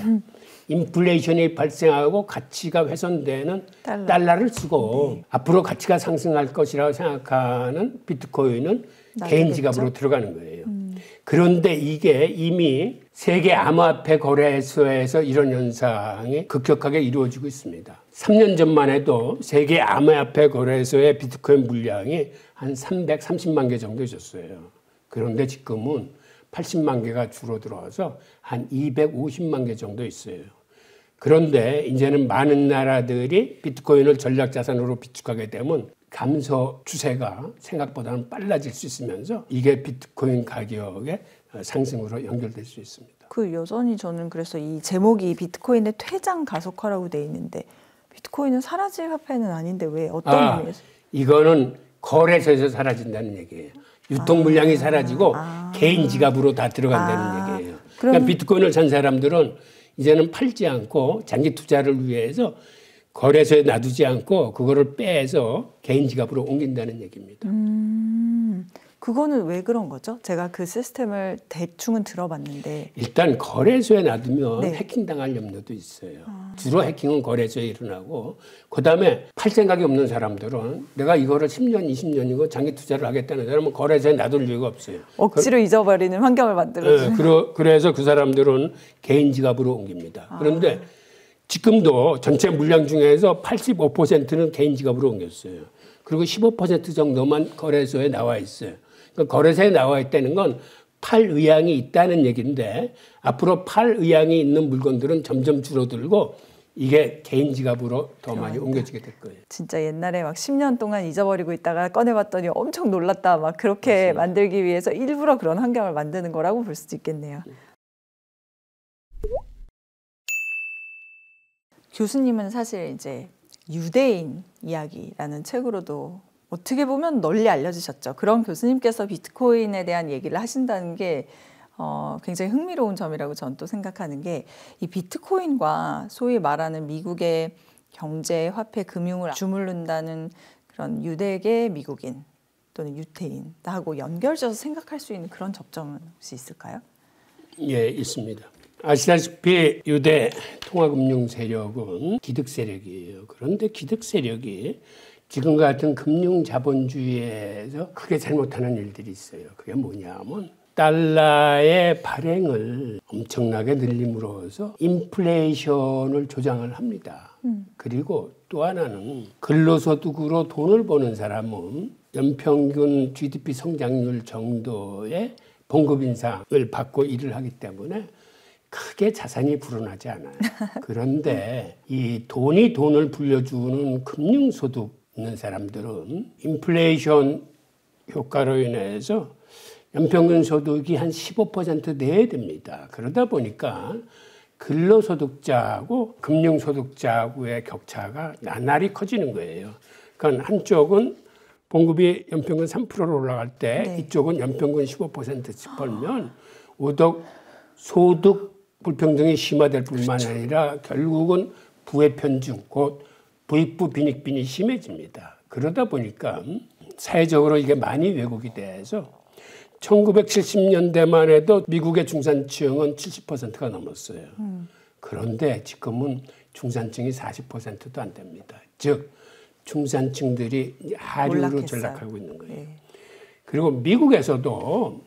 인플레이션이 발생하고 가치가 훼손되는 달러를 쓰고 네. 앞으로 가치가 상승할 것이라고 생각하는 비트코인은 개인 지갑으로 들어가는 거예요. 그런데 이게 이미 세계 암호화폐 거래소에서 이런 현상이 급격하게 이루어지고 있습니다. 3년 전만 해도 세계 암호화폐 거래소의 비트코인 물량이 한 330만 개 정도 있었어요. 그런데 지금은 80만 개가 줄어들어서 한 250만 개 정도 있어요. 그런데 이제는 많은 나라들이 비트코인을 전략자산으로 비축하게 되면 감소 추세가 생각보다는 빨라질 수 있으면서 이게 비트코인 가격의 상승으로 연결될 수 있습니다. 그 여전히 저는 그래서 이 제목이 비트코인의 퇴장 가속화라고 돼 있는데 비트코인은 사라질 화폐는 아닌데 왜 어떤 의미에서? 이거는 거래소에서 사라진다는 얘기예요. 유통 물량이 사라지고 개인 지갑으로 다 들어간다는 얘기예요. 그러니까 비트코인을 산 사람들은 이제는 팔지 않고 장기 투자를 위해서 거래소에 놔두지 않고 그거를 빼서 개인 지갑으로 옮긴다는 얘기입니다. 그거는 왜 그런 거죠? 제가 그 시스템을 대충은 들어봤는데 일단 거래소에 놔두면 네. 해킹당할 염려도 있어요. 주로 해킹은 거래소에 일어나고 그다음에 팔 생각이 없는 사람들은 내가 이거를 10년, 20년이고 장기 투자를 하겠다는 사람은 거래소에 놔둘 이유가 없어요. 억지로 잊어버리는 환경을 만들어주는. 그래서 그 사람들은 개인 지갑으로 옮깁니다. 그런데 지금도 전체 물량 중에서 85%는 개인 지갑으로 옮겼어요. 그리고 15% 정도만 거래소에 나와 있어요. 그러니까 거래소에 나와 있다는 건 팔 의향이 있다는 얘기인데 앞으로 팔 의향이 있는 물건들은 점점 줄어들고 이게 개인 지갑으로 더 많이 옮겨지게 될 거예요. 진짜 옛날에 막 10년 동안 잊어버리고 있다가 꺼내봤더니 엄청 놀랐다 막 그렇게 맞습니다. 만들기 위해서 일부러 그런 환경을 만드는 거라고 볼 수도 있겠네요. 교수님은 사실 이제 유대인 이야기라는 책으로도 어떻게 보면 널리 알려지셨죠. 그런 교수님께서 비트코인에 대한 얘기를 하신다는 게 굉장히 흥미로운 점이라고 저는 또 생각하는 게 이 비트코인과 소위 말하는 미국의 경제, 화폐, 금융을 주물른다는 그런 유대계 미국인 또는 유태인하고 연결져서 생각할 수 있는 그런 접점은 혹시 있을까요? 예, 있습니다. 아시다시피 유대 통화금융 세력은 기득 세력이에요. 그런데 기득 세력이 지금 같은 금융 자본주의에서 크게 잘못하는 일들이 있어요. 그게 뭐냐면 달러의 발행을 엄청나게 늘림으로써 인플레이션을 조장을 합니다. 그리고 또 하나는 근로소득으로 돈을 버는 사람은 연평균 GDP 성장률 정도의 봉급 인상을 받고 일을 하기 때문에 크게 자산이 불어나지 않아요. 그런데 이 돈이 돈을 불려주는 금융소득 있는 사람들은 인플레이션 효과로 인해서 연평균 소득이 한 15% 내야 됩니다. 그러다 보니까 근로소득자하고 금융소득자하고의 격차가 나날이 커지는 거예요. 그러니까 한쪽은 봉급이 연평균 3%로 올라갈 때 네. 이쪽은 연평균 15%씩 벌면 오덕 소득 불평등이 심화될 뿐만 아니라 결국은 부의 편중, 곧 부익부 빈익빈이 심해집니다. 그러다 보니까 사회적으로 이게 많이 왜곡이 돼서 1970년대만 해도 미국의 중산층은 70%가 넘었어요. 그런데 지금은 중산층이 40%도 안 됩니다. 즉 중산층들이 하류로 몰락했어요. 전락하고 있는 거예요. 네. 그리고 미국에서도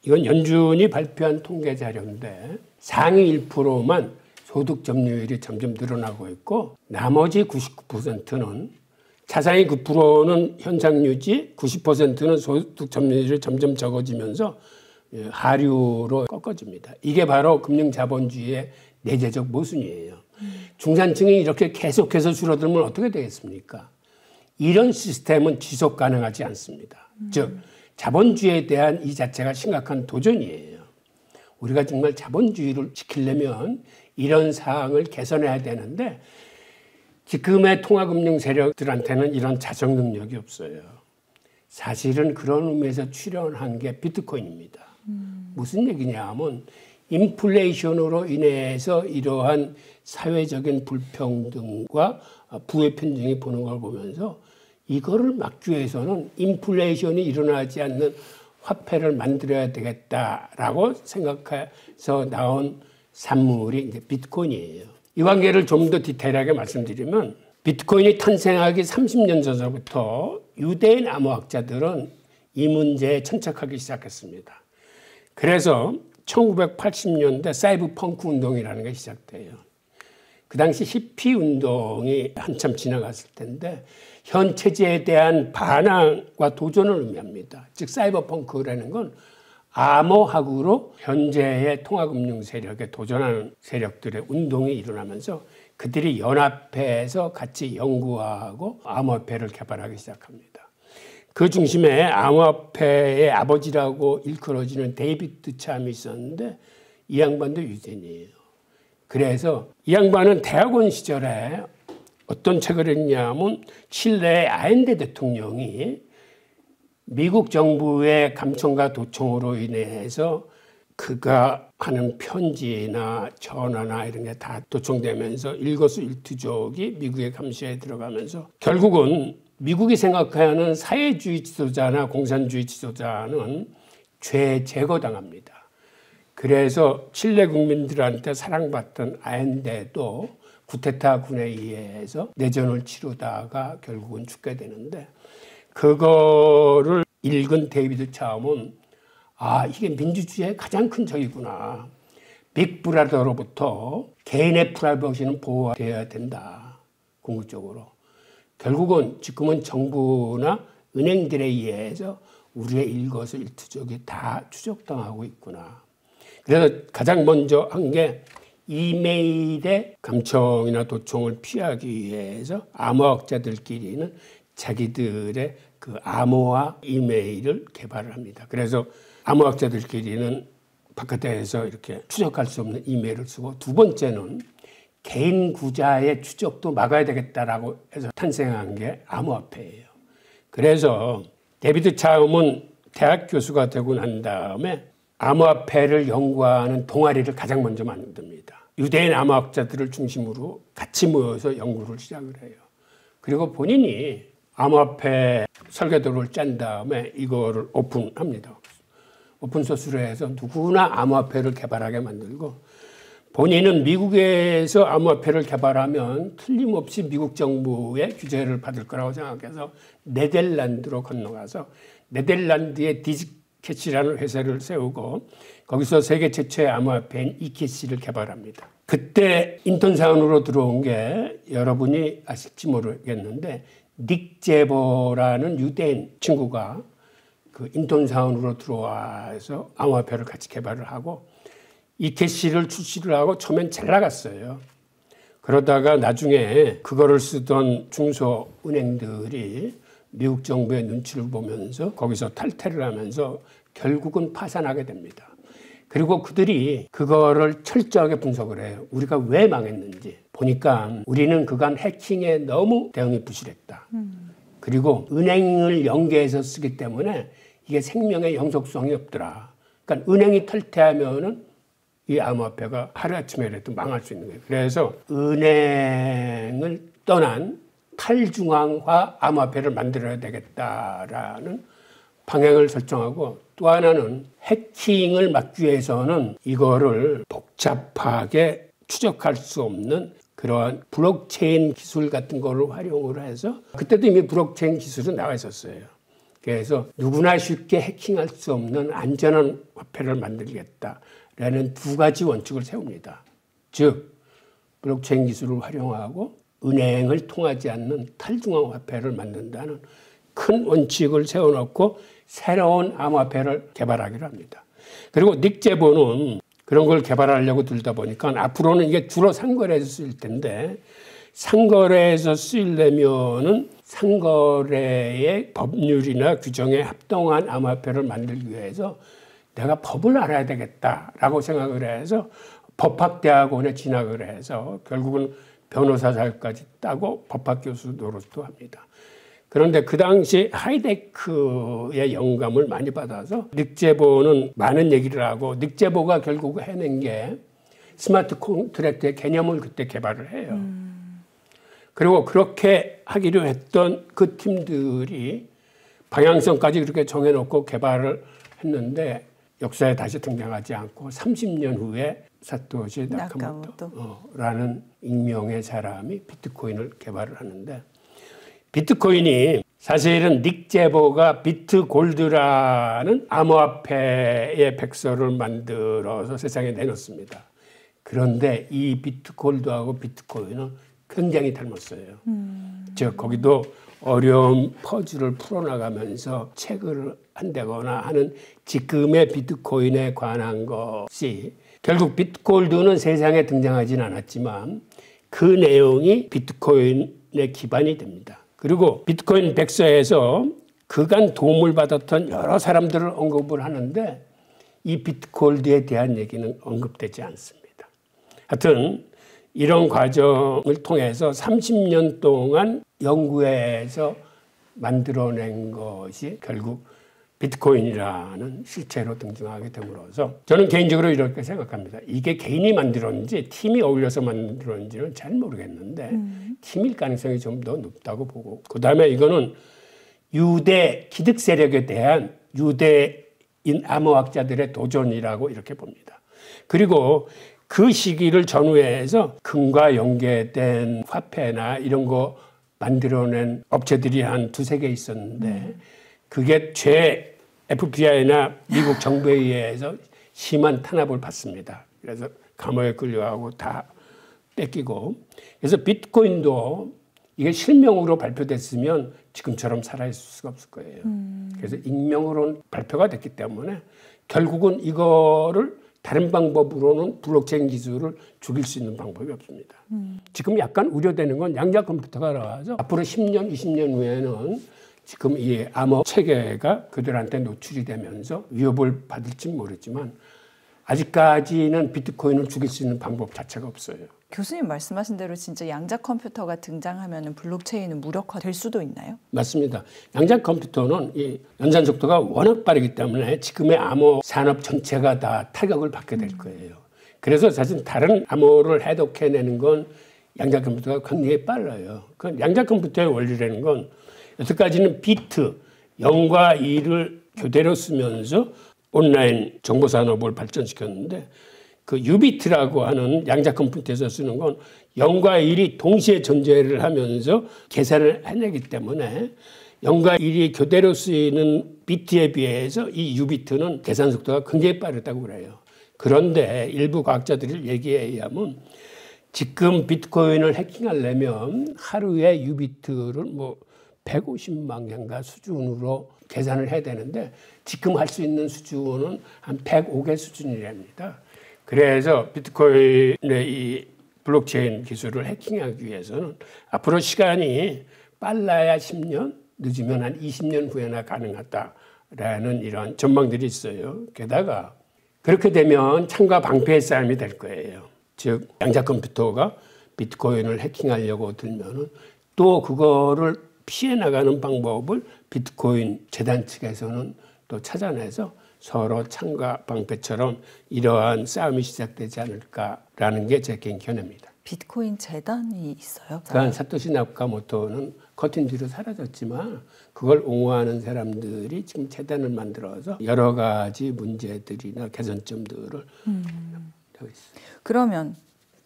이건 연준이 발표한 통계 자료인데 상위 1%만 소득 점유율이 점점 늘어나고 있고 나머지 99%는 자산이 9%는 현상 유지, 90%는 소득 점유율이 점점 적어지면서 하류로 꺾어집니다. 이게 바로 금융자본주의의 내재적 모순이에요. 중산층이 이렇게 계속해서 줄어들면 어떻게 되겠습니까? 이런 시스템은 지속 가능하지 않습니다. 즉 자본주의에 대한 이 자체가 심각한 도전이에요. 우리가 정말 자본주의를 지키려면 이런 사항을 개선해야 되는데 지금의 통화금융 세력들한테는 이런 자정 능력이 없어요. 사실은 그런 의미에서 출연한 게 비트코인입니다. 무슨 얘기냐 하면 인플레이션으로 인해서 이러한 사회적인 불평등과 부의 편중이 보는 걸 보면서 이거를 막기 위해서는 인플레이션이 일어나지 않는 화폐를 만들어야 되겠다라고 생각해서 나온 산물이 이제 비트코인이에요. 이 관계를 좀 더 디테일하게 말씀드리면 비트코인이 탄생하기 30년 전부터 유대인 암호학자들은 이 문제에 천착하기 시작했습니다. 그래서 1980년대 사이버펑크 운동이라는 게 시작돼요. 그 당시 히피 운동이 한참 지나갔을 텐데 현 체제에 대한 반항과 도전을 의미합니다. 즉 사이버펑크라는 건 암호학으로 현재의 통화금융 세력에 도전하는 세력들의 운동이 일어나면서 그들이 연합해서 같이 연구하고 암호화폐를 개발하기 시작합니다. 그 중심에 암호화폐의 아버지라고 일컬어지는 데이비드 참이 있었는데 이 양반도 유대인이에요. 그래서 이 양반은 대학원 시절에 어떤 책을 했냐면 칠레의 아엔데 대통령이 미국 정부의 감청과 도청으로 인해서 그가 하는 편지나 전화나 이런 게 다 도청되면서 일거수일투족이 미국의 감시에 들어가면서 결국은 미국이 생각하는 사회주의 지도자나 공산주의 지도자는 죄 제거당합니다. 그래서 칠레 국민들한테 사랑받던 아엔데도 구테타 군에 의해서 내전을 치르다가 결국은 죽게 되는데 그거를 읽은 데이비드 참은 이게 민주주의의 가장 큰 적이구나. 빅브라더로부터 개인의 프라이버시는 보호되어야 된다. 궁극적으로. 결국은 지금은 정부나 은행들에 의해서 우리의 일거수일투족이 다 추적당하고 있구나. 그래서 가장 먼저 한 게 이메일의 감청이나 도청을 피하기 위해서 암호학자들끼리는 자기들의 그 암호화 이메일을 개발을 합니다. 그래서 암호학자들끼리는 바깥에서 이렇게 추적할 수 없는 이메일을 쓰고, 두 번째는 개인 구자의 추적도 막아야 되겠다라고 해서 탄생한 게 암호화폐예요. 그래서 데비드 차움은 대학 교수가 되고 난 다음에 암호화폐를 연구하는 동아리를 가장 먼저 만듭니다. 유대인 암호학자들을 중심으로 같이 모여서 연구를 시작을 해요. 그리고 본인이 암호화폐 설계도를 짠 다음에 이거를 오픈합니다. 오픈소스로 해서 누구나 암호화폐를 개발하게 만들고, 본인은 미국에서 암호화폐를 개발하면 틀림없이 미국 정부의 규제를 받을 거라고 생각해서 네덜란드로 건너가서 네덜란드의 디지캐시라는 회사를 세우고 거기서 세계 최초의 암호화폐인 이캐시를 개발합니다. 그때 인턴사원으로 들어온 게 여러분이 아실지 모르겠는데, 닉 제보라는 유대인 친구가 그 인턴사원으로 들어와서 암호화폐를 같이 개발을 하고 이캐시를 출시를 하고 처음엔 잘 나갔어요. 그러다가 나중에 그거를 쓰던 중소은행들이 미국 정부의 눈치를 보면서 거기서 탈퇴를 하면서 결국은 파산하게 됩니다. 그리고 그들이 그거를 철저하게 분석을 해요. 우리가 왜 망했는지 보니까 우리는 그간 해킹에 너무 대응이 부실했다. 그리고 은행을 연계해서 쓰기 때문에 이게 생명의 영속성이 없더라. 그러니까 은행이 탈퇴하면은 이 암호화폐가 하루아침에라도 망할 수 있는 거예요. 그래서 은행을 떠난 탈중앙화 암호화폐를 만들어야 되겠다라는 방향을 설정하고, 또 하나는 해킹을 막기 위해서는 이거를 복잡하게 추적할 수 없는 그러한 블록체인 기술 같은 거를 활용을 해서, 그때도 이미 블록체인 기술은 나와 있었어요. 그래서 누구나 쉽게 해킹할 수 없는 안전한 화폐를 만들겠다라는 두 가지 원칙을 세웁니다. 즉, 블록체인 기술을 활용하고 은행을 통하지 않는 탈중앙 화폐를 만든다는 큰 원칙을 세워놓고 새로운 암호화폐를 개발하기로 합니다. 그리고 닉 제보는 그런 걸 개발하려고 들다 보니까 앞으로는 이게 주로 상거래에서 쓰일 텐데, 상거래에서 쓰이려면은 상거래의 법률이나 규정에 합동한 암호화폐를 만들기 위해서 내가 법을 알아야 되겠다라고 생각을 해서 법학대학원에 진학을 해서 결국은 변호사 자격까지 따고 법학 교수 노릇도 합니다. 그런데 그 당시 하이데크의 영감을 많이 받아서 닉 제보는 많은 얘기를 하고, 닉 제보가 결국 해낸 게 스마트 콘트랙트의 개념을 그때 개발을 해요. 그리고 그렇게 하기로 했던 그 팀들이 방향성까지 그렇게 정해놓고 개발을 했는데 역사에 다시 등장하지 않고 30년 후에 사토시 나카모토라는 익명의 사람이 비트코인을 개발을 하는데, 비트코인이 사실은 닉 제보가 비트골드라는 암호화폐의 백서를 만들어서 세상에 내놓습니다. 그런데 이 비트골드하고 비트코인은 굉장히 닮았어요. 즉 거기도 어려운 퍼즐을 풀어나가면서 책을 한다거나 하는 지금의 비트코인에 관한 것이, 결국 비트골드는 세상에 등장하진 않았지만 그 내용이 비트코인의 기반이 됩니다. 그리고 비트코인 백서에서 그간 도움을 받았던 여러 사람들을 언급을 하는데 이 비트골드에 대한 얘기는 언급되지 않습니다. 하여튼 이런 과정을 통해서 30년 동안 연구해서 만들어낸 것이 결국 비트코인이라는 실체로 등장하게 됨으로써 저는 개인적으로 이렇게 생각합니다. 이게 개인이 만들었는지 팀이 어울려서 만들었는지는 잘 모르겠는데 팀일 가능성이 좀 더 높다고 보고, 그 다음에 이거는 유대 기득 세력에 대한 유대인 암호학자들의 도전이라고 이렇게 봅니다. 그리고 그 시기를 전후해서 금과 연계된 화폐나 이런 거 만들어낸 업체들이 한 두세 개 있었는데 그게 FBI나 미국 정부에 의해서 심한 탄압을 받습니다. 그래서 감옥에 끌려가고 다 뺏기고, 그래서 비트코인도 이게 실명으로 발표됐으면 지금처럼 살아있을 수가 없을 거예요. 그래서 익명으로 발표가 됐기 때문에 결국은 이거를 다른 방법으로는 블록체인 기술을 죽일 수 있는 방법이 없습니다. 지금 약간 우려되는 건 양자 컴퓨터가 나와서 앞으로 10년, 20년 후에는 지금 이 암호 체계가 그들한테 노출이 되면서 위협을 받을지 모르지만 아직까지는 비트코인을 죽일 수 있는 방법 자체가 없어요. 교수님 말씀하신 대로 진짜 양자 컴퓨터가 등장하면 블록체인은 무력화될 수도 있나요? 맞습니다. 양자 컴퓨터는 이 연산 속도가 워낙 빠르기 때문에 지금의 암호 산업 전체가 다 타격을 받게 될 거예요. 그래서 사실 다른 암호를 해독해내는 건 양자 컴퓨터가 굉장히 빨라요. 그 양자 컴퓨터의 원리라는 건 여태까지는 비트 0과 2를 교대로 쓰면서 온라인 정보 산업을 발전시켰는데 그 유비트라고 하는 양자 컴퓨터에서 쓰는 건 0과 1이 동시에 존재를 하면서 계산을 해내기 때문에 0과 1이 교대로 쓰이는 비트에 비해서 이 유비트는 계산 속도가 굉장히 빠르다고 그래요. 그런데 일부 과학자들의 얘기에 의하면 지금 비트코인을 해킹하려면 하루에 유비트를 뭐 150만 개인가 수준으로 계산을 해야 되는데 지금 할 수 있는 수준은 한 105개 수준이랍니다. 그래서 비트코인의 이 블록체인 기술을 해킹하기 위해서는 앞으로 시간이 빨라야 10년, 늦으면 한 20년 후에나 가능하다라는 이런 전망들이 있어요. 게다가 그렇게 되면 창과 방패의 싸움이 될 거예요. 즉 양자 컴퓨터가 비트코인을 해킹하려고 들면은 또 그거를 피해 나가는 방법을 비트코인 재단 측에서는 또 찾아내서 서로 창과 방패처럼 이러한 싸움이 시작되지 않을까라는 게 제 개인 견해입니다. 비트코인 재단이 있어요? 그러니까 사토시 나카모토는 커튼 뒤로 사라졌지만 그걸 옹호하는 사람들이 지금 재단을 만들어서 여러 가지 문제들이나 개선점들을 하고 있어요. 그러면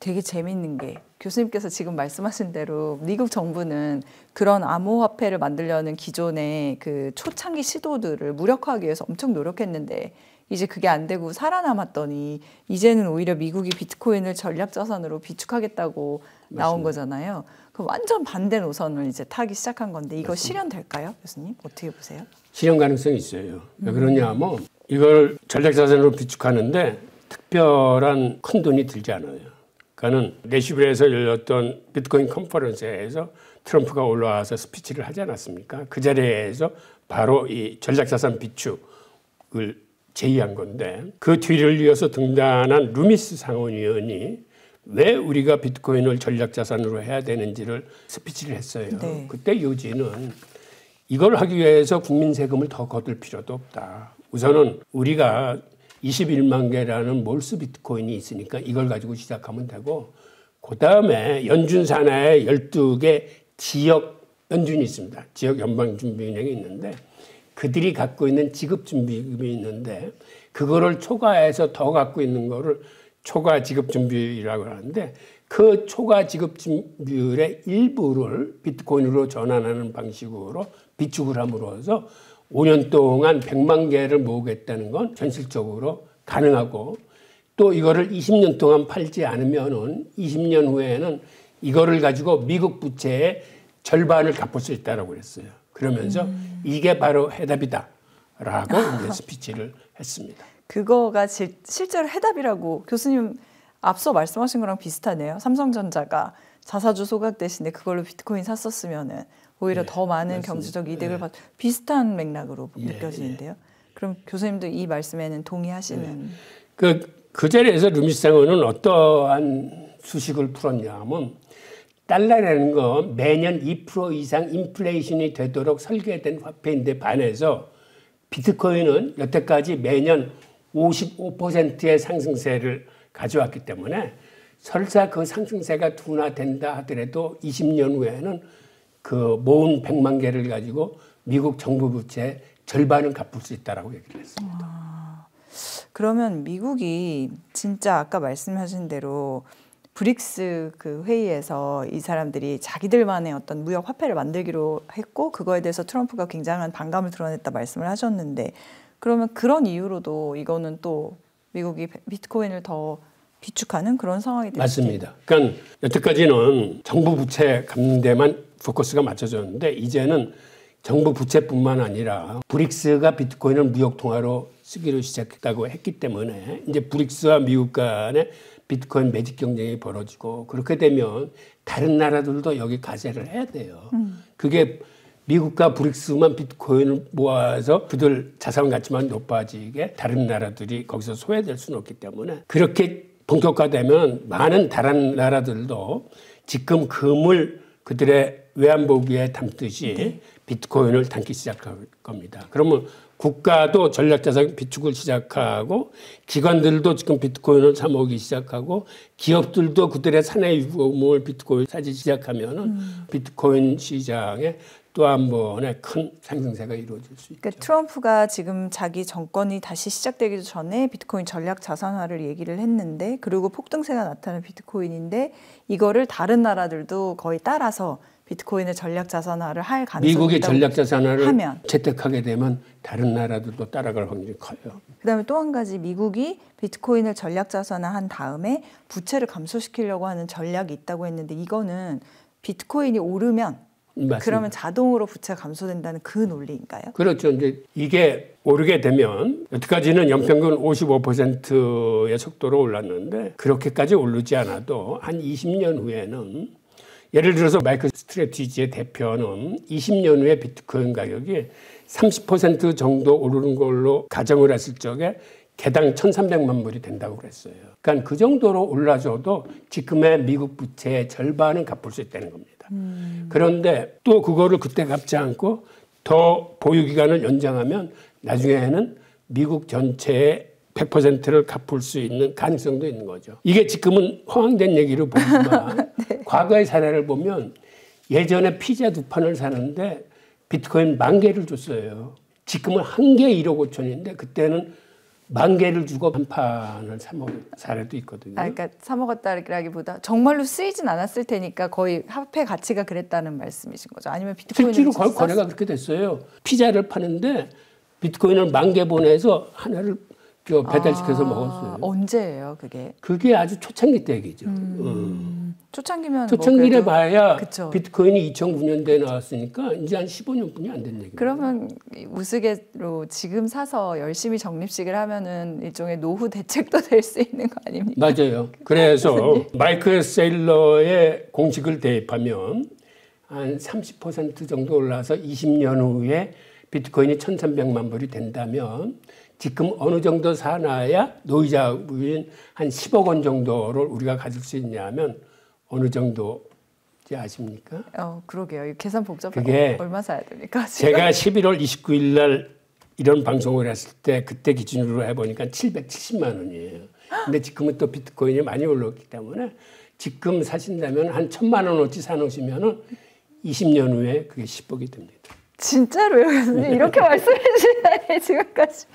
되게 재밌는 게 교수님께서 지금 말씀하신 대로 미국 정부는 그런 암호화폐를 만들려는 기존의 그 초창기 시도들을 무력화하기 위해서 엄청 노력했는데 이제 그게 안 되고 살아남았더니 이제는 오히려 미국이 비트코인을 전략자산으로 비축하겠다고 나온 거잖아요. 그럼 완전 반대 노선을 이제 타기 시작한 건데 이거 실현될까요, 교수님? 어떻게 보세요? 실현 가능성이 있어요. 왜 그러냐면 이걸 전략자산으로 비축하는데 특별한 큰 돈이 들지 않아요. 그러니까는 내시빌에서 열렸던 비트코인 컨퍼런스에서 트럼프가 올라와서 스피치를 하지 않았습니까? 그 자리에서 바로 이 전략자산 비축을 제의한 건데 그 뒤를 이어서 등단한 루미스 상원의원이 왜 우리가 비트코인을 전략자산으로 해야 되는지를 스피치를 했어요. 네. 그때 요지는 이걸 하기 위해서 국민 세금을 더 거둘 필요도 없다. 우선은 우리가 21만 개라는 몰수 비트코인이 있으니까 이걸 가지고 시작하면 되고 그다음에 연준 산하에 12개 지역 연준이 있습니다. 지역 연방준비은행이 있는데 그들이 갖고 있는 지급준비금이 있는데 그거를 초과해서 더 갖고 있는 거를 초과 지급준비율이라고 하는데 그 초과 지급준비율의 일부를 비트코인으로 전환하는 방식으로 비축을 함으로써 5년 동안 100만 개를 모으겠다는 건 현실적으로 가능하고 또 이거를 20년 동안 팔지 않으면은 20년 후에는 이거를 가지고 미국 부채의 절반을 갚을 수 있다라고 그랬어요. 그러면서 이게 바로 해답이다라고 이제 스피치를 했습니다. 그거가 실제로 해답이라고 교수님 앞서 말씀하신 거랑 비슷하네요. 삼성전자가 자사주 소각 대신에 그걸로 비트코인 샀었으면은 오히려 더 많은 맞습니다. 경제적 이득을 받 비슷한 맥락으로 느껴지는데요. 그럼 교수님도 이 말씀에는 동의하시는? 그 자리에서 루미스 상원은 어떠한 수식을 풀었냐면 달러라는 건 매년 2% 이상 인플레이션이 되도록 설계된 화폐인데 반해서 비트코인은 여태까지 매년 55%의 상승세를 가져왔기 때문에 설사 그 상승세가 둔화된다 하더라도 20년 후에는 그 모은 100만 개를 가지고 미국 정부 부채의 절반은 갚을 수 있다라고 얘기를 했습니다. 그러면 미국이 진짜 아까 말씀하신 대로 브릭스 그 회의에서 이 사람들이 자기들만의 어떤 무역 화폐를 만들기로 했고 그거에 대해서 트럼프가 굉장한 반감을 드러냈다 말씀을 하셨는데 그러면 그런 이유로도 이거는 또 미국이 비트코인을 더 비축하는 그런 상황이 될지 맞습니다. 그러니까 여태까지는 정부 부채 갚는 데만 포커스가 맞춰졌는데 이제는 정부 부채뿐만 아니라 브릭스가 비트코인을 무역 통화로 쓰기로 시작했다고 했기 때문에 이제 브릭스와 미국 간에 비트코인 매직 경쟁이 벌어지고 그렇게 되면 다른 나라들도 여기 가세를 해야 돼요. 그게 미국과 브릭스만 비트코인을 모아서 그들 자산 가치만 높아지게 다른 나라들이 거기서 소외될 수는 없기 때문에 그렇게 본격화되면 많은 다른 나라들도 지금 금을 그들의 외환보기에 담듯이 비트코인을 담기 시작할 겁니다. 그러면 국가도 전략자산 비축을 시작하고 기관들도 지금 비트코인을 사 모으기 시작하고 기업들도 그들의 사내 유공을 비트코인 사기 시작하면은 비트코인 시장에 또 한 번의 큰 상승세가 이루어질 수 있죠. 그러니까 트럼프가 지금 자기 정권이 다시 시작되기 전에 비트코인 전략 자산화를 얘기를 했는데 그리고 폭등세가 나타난 비트코인인데 이거를 다른 나라들도 거의 따라서 비트코인의 전략 자산화를 할 가능성이 미국이 있다고 전략 자산화를 하면 채택하게 되면 다른 나라들도 따라갈 확률이 커요. 그다음에 또 한 가지 미국이 비트코인을 전략 자산화한 다음에 부채를 감소시키려고 하는 전략이 있다고 했는데 이거는 비트코인이 오르면 맞습니다. 그러면 자동으로 부채가 감소된다는 그 논리인가요? 그렇죠. 이제 이게 오르게 되면 여태까지는 연평균 55%의 속도로 올랐는데 그렇게까지 오르지 않아도 한 20년 후에는 예를 들어서 마이클 스트래티지의 대표는 20년 후에 비트코인 가격이 30% 정도 오르는 걸로 가정을 했을 적에 개당 1,300만 불이 된다고 그랬어요. 그러니까 그 정도로 올라줘도 지금의 미국 부채의 절반은 갚을 수 있다는 겁니다. 그런데 또 그거를 그때 갚지 않고 더 보유 기간을 연장하면 나중에는 미국 전체의 100%를 갚을 수 있는 가능성도 있는 거죠. 이게 지금은 허황된 얘기로 보지만 네. 과거의 사례를 보면 예전에 피자 2판을 사는데 비트코인 10,000개를 줬어요. 지금은 1개 1억 5천인데 그때는 10,000개를 주고 한 판을 사 먹은 사례도 있거든요. 그러니까 사 먹었다라기보다 정말로 쓰이진 않았을 테니까 거의 화폐 가치가 그랬다는 말씀이신 거죠? 아니면 비트코인을 실제로 거래가 그렇게 됐어요. 피자를 파는데 비트코인을 10,000개 보내서 하나를 배달시켜서 먹었어요. 언제예요, 그게? 그게 아주 초창기 때 얘기죠. 초창기면 초창기래 뭐 봐야 그쵸. 비트코인이 2009년대에 나왔으니까 이제 한 15년뿐이 안 된 얘기예요. 그러면 우스개로 지금 사서 열심히 적립식을 하면은 일종의 노후 대책도 될 수 있는 거 아닙니까? 맞아요. 그래서 마이클 세일러의 공식을 대입하면 한 30% 정도 올라서 20년 후에 비트코인이 1,300만 불이 된다면 지금 어느 정도 사놔야 노이자율인 한 10억 원 정도를 우리가 가질 수 있냐면 어느 정도인지 아십니까? 그러게요. 계산 복잡해요. 그게 얼마 사야 됩니까? 지금? 제가 11월 29일 날 이런 방송을 했을 때 그때 기준으로 해보니까 770만 원이에요. 근데 지금은 또 비트코인이 많이 올랐기 때문에 지금 사신다면 한 1,000만 원어치 사놓으시면 20년 후에 그게 10억이 됩니다. 진짜로요? 교수님 이렇게 말씀해 주시다니 지금까지.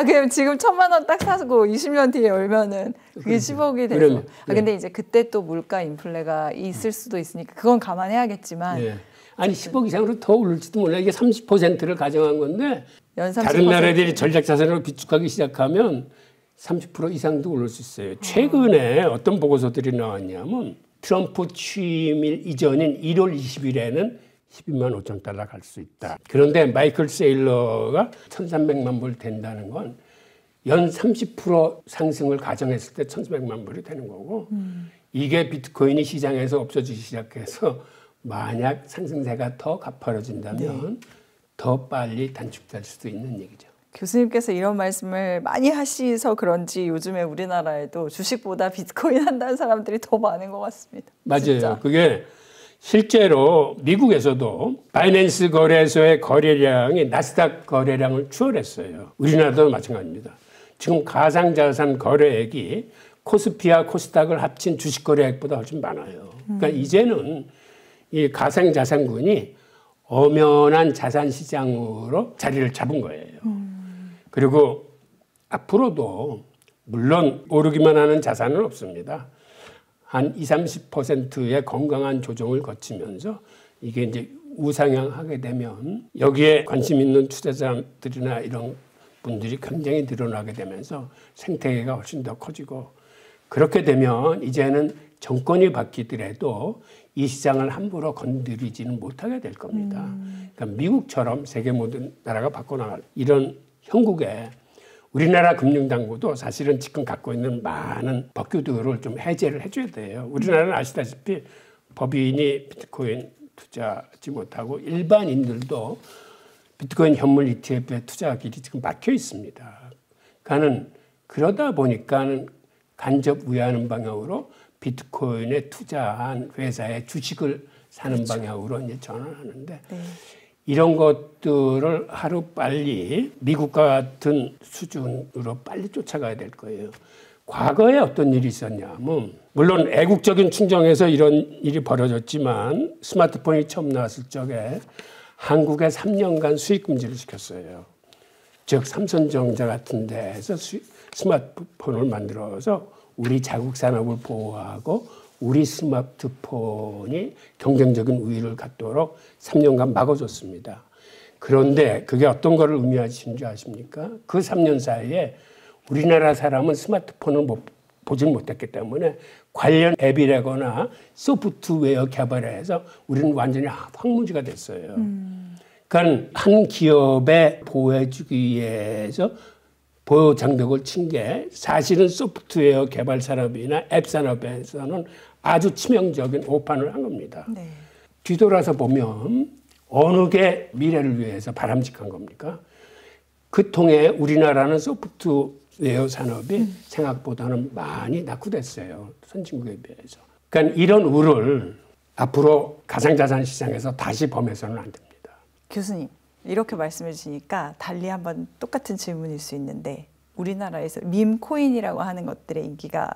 그럼 지금 1,000만 원 딱 사고 20년 뒤에 열면은 그게 10억이 되죠. 그러면, 근데 이제 그때 또 물가 인플레가 있을 수도 있으니까 그건 감안해야겠지만. 네. 아니 10억 이상으로 더 오를지도 몰라. 이게 30%를 가정한 건데 연 30%. 다른 나라들이 전략 자산으로 비축하기 시작하면 30% 이상도 오를 수 있어요. 최근에 어떤 보고서들이 나왔냐면 트럼프 취임일 이전인 1월 20일에는 12만 5천 달러 갈 수 있다. 그런데 마이클 세일러가 1,300만 불 된다는 건 연 30% 상승을 가정했을 때 1,300만 불이 되는 거고 이게 비트코인이 시장에서 없어지기 시작해서 만약 상승세가 더 가파뤄진다면 더 빨리 단축될 수도 있는 얘기죠. 교수님께서 이런 말씀을 많이 하셔서 그런지 요즘에 우리나라에도 주식보다 비트코인 한다는 사람들이 더 많은 것 같습니다. 맞아요. 진짜. 그게 실제로 미국에서도 바이낸스 거래소의 거래량이 나스닥 거래량을 추월했어요. 우리나라도 마찬가지입니다. 지금 가상자산 거래액이 코스피와 코스닥을 합친 주식 거래액보다 훨씬 많아요. 그러니까 이제는 이 가상자산군이 엄연한 자산 시장으로 자리를 잡은 거예요. 그리고 앞으로도 물론 오르기만 하는 자산은 없습니다. 한 20, 30%의 건강한 조정을 거치면서 이게 이제 우상향하게 되면 여기에 관심 있는 투자자들이나 이런 분들이 굉장히 늘어나게 되면서 생태계가 훨씬 더 커지고 그렇게 되면 이제는 정권이 바뀌더라도 이 시장을 함부로 건드리지는 못하게 될 겁니다. 그러니까 미국처럼 세계 모든 나라가 바꿔나갈 이런 형국에 우리나라 금융당국도 사실은 지금 갖고 있는 많은 법규들을 좀 해제를 해줘야 돼요. 우리나라는 아시다시피 법인이 비트코인 투자하지 못하고 일반인들도 비트코인 현물 ETF에 투자 길이 지금 막혀 있습니다. 그러다 보니까 간접 우회하는 방향으로 비트코인에 투자한 회사의 주식을 사는 그렇죠. 방향으로 이제 전환하는데 네. 이런 것들을 하루 빨리 미국과 같은 수준으로 빨리 쫓아가야 될 거예요. 과거에 어떤 일이 있었냐면 물론 애국적인 충정에서 이런 일이 벌어졌지만 스마트폰이 처음 나왔을 적에 한국에 3년간 수익 금지를 시켰어요. 즉 삼성전자 같은 데에서 스마트폰을 만들어서 우리 자국 산업을 보호하고 우리 스마트폰이 경쟁적인 우위를 갖도록 3년간 막아줬습니다. 그런데 그게 어떤 거를 의미하시는 줄 아십니까? 그 3년 사이에 우리나라 사람은 스마트폰을 보질 못했기 때문에 관련 앱이라거나 소프트웨어 개발해서 우리는 완전히 황무지가 됐어요. 그러니까 한 기업에 보호해주기 위해서 보호 장벽을 친 게 사실은 소프트웨어 개발 산업이나 앱 산업에서는 아주 치명적인 오판을 한 겁니다. 네. 뒤돌아서 보면 어느 게 미래를 위해서 바람직한 겁니까? 그 통해 우리나라는 소프트웨어 산업이 생각보다는 많이 낙후됐어요. 선진국에 비해서. 그러니까 이런 우를 앞으로 가상자산 시장에서 다시 범해서는 안 됩니다. 교수님, 이렇게 말씀해 주시니까 달리 한번 똑같은 질문일 수 있는데 우리나라에서 밈코인이라고 하는 것들의 인기가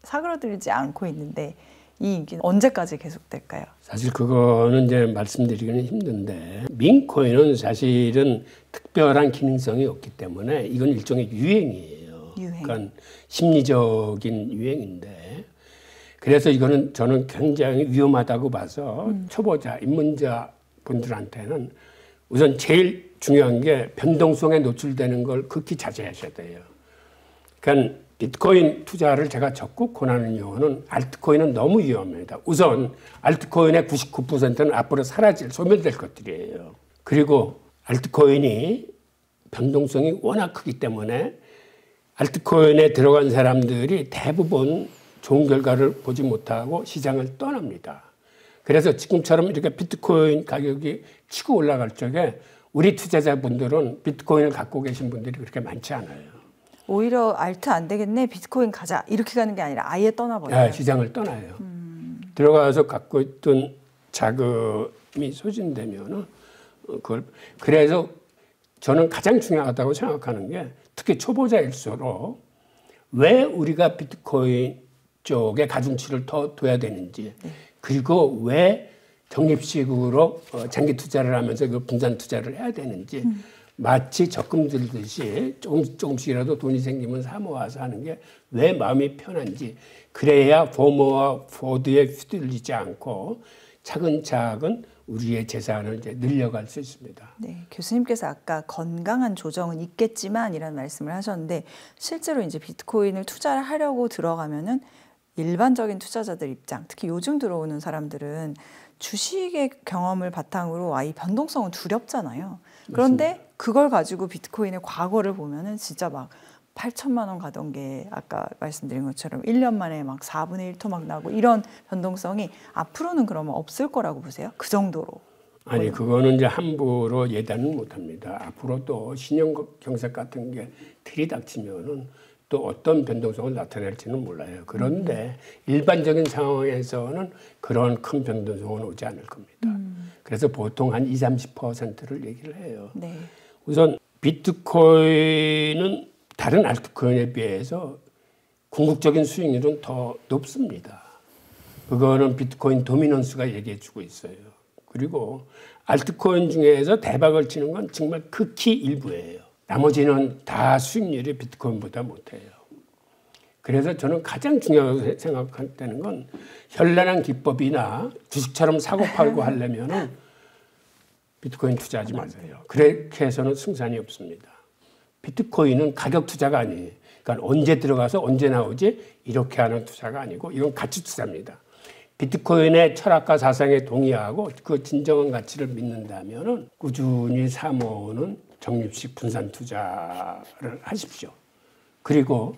사그러들지 않고 있는데 이 인기는 언제까지 계속될까요? 사실 그거는 이제 말씀드리기는 힘든데 밈코인은 사실은 특별한 기능성이 없기 때문에 이건 일종의 유행이에요. 그러니까 심리적인 유행인데 그래서 이거는 저는 굉장히 위험하다고 봐서 초보자, 입문자 분들한테는 우선 제일 중요한 게 변동성에 노출되는 걸 극히 자제하셔야 돼요. 그러니까 비트코인 투자를 제가 적극 권하는 이유는 알트코인은 너무 위험합니다. 우선 알트코인의 99%는 앞으로 사라질, 소멸될 것들이에요. 그리고 알트코인이 변동성이 워낙 크기 때문에 알트코인에 들어간 사람들이 대부분 좋은 결과를 보지 못하고 시장을 떠납니다. 그래서 지금처럼 이렇게 비트코인 가격이 치고 올라갈 적에 우리 투자자분들은 비트코인을 갖고 계신 분들이 그렇게 많지 않아요. 오히려 알트 안 되겠네, 비트코인 가자 이렇게 가는 게 아니라 아예 떠나버려요. 네, 시장을 떠나요. 들어가서 갖고 있던 자금이 소진되면은 그걸 그래서 저는 가장 중요하다고 생각하는 게 특히 초보자일수록 왜 우리가 비트코인 쪽에 가중치를 더 둬야 되는지 그리고 왜 적립식으로 장기 투자를 하면서 그 분산 투자를 해야 되는지 마치 적금 들듯이 조금씩이라도 돈이 생기면 사 모아서 하는 게 왜 마음이 편한지 그래야 포모와 포드에 휘둘리지 않고 차근차근 우리의 재산을 이제 늘려갈 수 있습니다. 네, 교수님께서 아까 건강한 조정은 있겠지만이라는 말씀을 하셨는데 실제로 이제 비트코인을 투자를 하려고 들어가면은 일반적인 투자자들 입장, 특히 요즘 들어오는 사람들은 주식의 경험을 바탕으로 이 변동성은 두렵잖아요. 그런데 맞습니다. 그걸 가지고 비트코인의 과거를 보면은 진짜 막 8천만 원 가던 게 아까 말씀드린 것처럼 1년 만에 막 4분의 1토 막 나고 이런 변동성이 앞으로는 그러면 없을 거라고 보세요? 그 정도로? 아니 그거는 이제 함부로 예단은 못합니다. 앞으로 또 신용 경색 같은 게 들이닥치면은 또 어떤 변동성을 나타낼지는 몰라요. 그런데 일반적인 상황에서는 그런 큰 변동성은 오지 않을 겁니다. 그래서 보통 한 20-30%를 얘기를 해요. 네. 우선 비트코인은 다른 알트코인에 비해서 궁극적인 수익률은 더 높습니다. 그거는 비트코인 도미넌스가 얘기해 주고 있어요. 그리고 알트코인 중에서 대박을 치는 건 정말 극히 일부예요. 나머지는 다 수익률이 비트코인보다 못해요. 그래서 저는 가장 중요하게 생각하는 건 현란한 기법이나 주식처럼 사고 팔고 하려면은 비트코인 투자하지 마세요. 그렇게 해서는 승산이 없습니다. 비트코인은 가격 투자가 아니에요. 그러니까 언제 들어가서 언제 나오지 이렇게 하는 투자가 아니고 이건 가치 투자입니다. 비트코인의 철학과 사상에 동의하고 그 진정한 가치를 믿는다면 꾸준히 사모으는 적립식 분산 투자를 하십시오. 그리고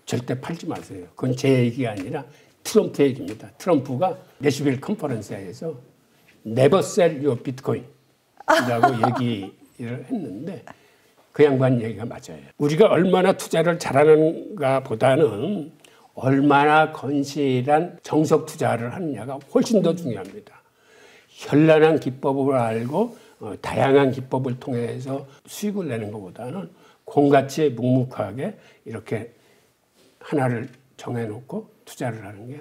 절대 팔지 마세요. 그건 제 얘기가 아니라 트럼프 얘기입니다. 트럼프가 내슈빌 컨퍼런스에서 Never sell your Bitcoin이라고 얘기를 했는데 그 양반 얘기가 맞아요. 우리가 얼마나 투자를 잘하는가 보다는 얼마나 건실한 정석 투자를 하느냐가 훨씬 더 중요합니다. 현란한 기법을 알고 다양한 기법을 통해서 수익을 내는 것보다는 공같이 묵묵하게 이렇게 하나를 정해놓고 투자를 하는 게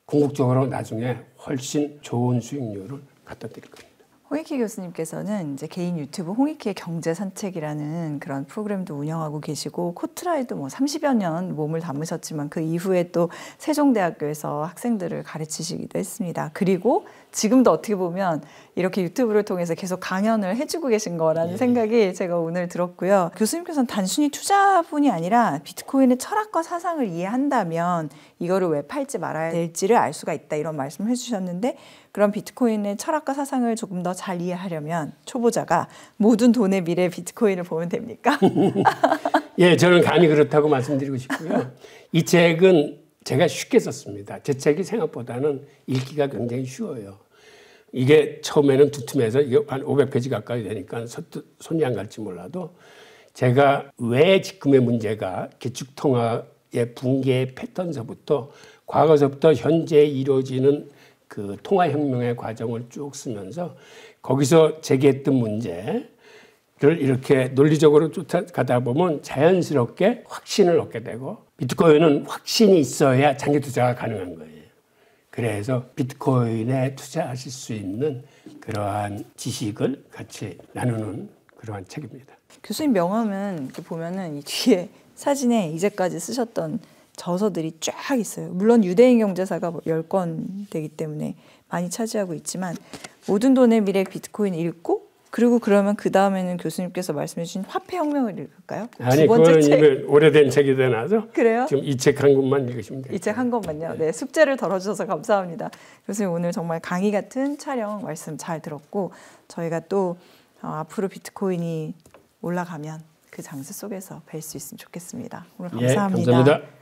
궁극적으로 나중에 훨씬 좋은 수익률을 갖다 드릴 겁니다. 홍익희 교수님께서는 이제 개인 유튜브 홍익희의 경제 산책이라는 그런 프로그램도 운영하고 계시고 코트라에도 뭐 30여 년 몸을 담으셨지만 그 이후에 또 세종대학교에서 학생들을 가르치시기도 했습니다. 그리고 지금도 어떻게 보면 이렇게 유튜브를 통해서 계속 강연을 해주고 계신 거라는 생각이 제가 오늘 들었고요. 교수님께서는 단순히 투자뿐이 아니라 비트코인의 철학과 사상을 이해한다면 이거를 왜 팔지 말아야 될지를 알 수가 있다 이런 말씀을 해주셨는데 그런 비트코인의 철학과 사상을 조금 더 잘 이해하려면 초보자가 모든 돈의 미래 비트코인을 보면 됩니까? 예, 저는 감히 그렇다고 말씀드리고 싶고요. 이 책은 제가 쉽게 썼습니다. 제 책이 생각보다는 읽기가 굉장히 쉬워요. 이게 처음에는 두툼해서 이게 한 500페이지 가까이 되니까 손이 안 갈지 몰라도 제가 왜 지금의 문제가 기축통화의 붕괴의 패턴서부터 과거서부터 현재 이루어지는 그 통화혁명의 과정을 쭉 쓰면서 거기서 제기했던 문제를 이렇게 논리적으로 쫓아가다 보면 자연스럽게 확신을 얻게 되고 비트코인은 확신이 있어야 장기 투자가 가능한 거예요. 그래서 비트코인에 투자하실 수 있는 그러한 지식을 같이 나누는 그러한 책입니다. 교수님 명함은 이렇게 보면은 이 뒤에 사진에 이제까지 쓰셨던 저서들이 쫙 있어요. 물론 유대인 경제사가 10권 되기 때문에 많이 차지하고 있지만 모든 돈의 미래 비트코인 읽고 그리고 그러면 그 다음에는 교수님께서 말씀해 주신 화폐혁명을 읽을까요? 아니 두 번째 그거는 이미 오래된 책이 되나서 그래요? 지금 이 책 한 권만 읽으시면 돼요. 이 책 한 권만요. 네, 숙제를 덜어주셔서 감사합니다. 교수님 오늘 정말 강의 같은 촬영 말씀 잘 들었고 저희가 또 앞으로 비트코인이 올라가면 그 장세 속에서 뵐 수 있으면 좋겠습니다. 오늘 감사합니다. 예, 감사합니다.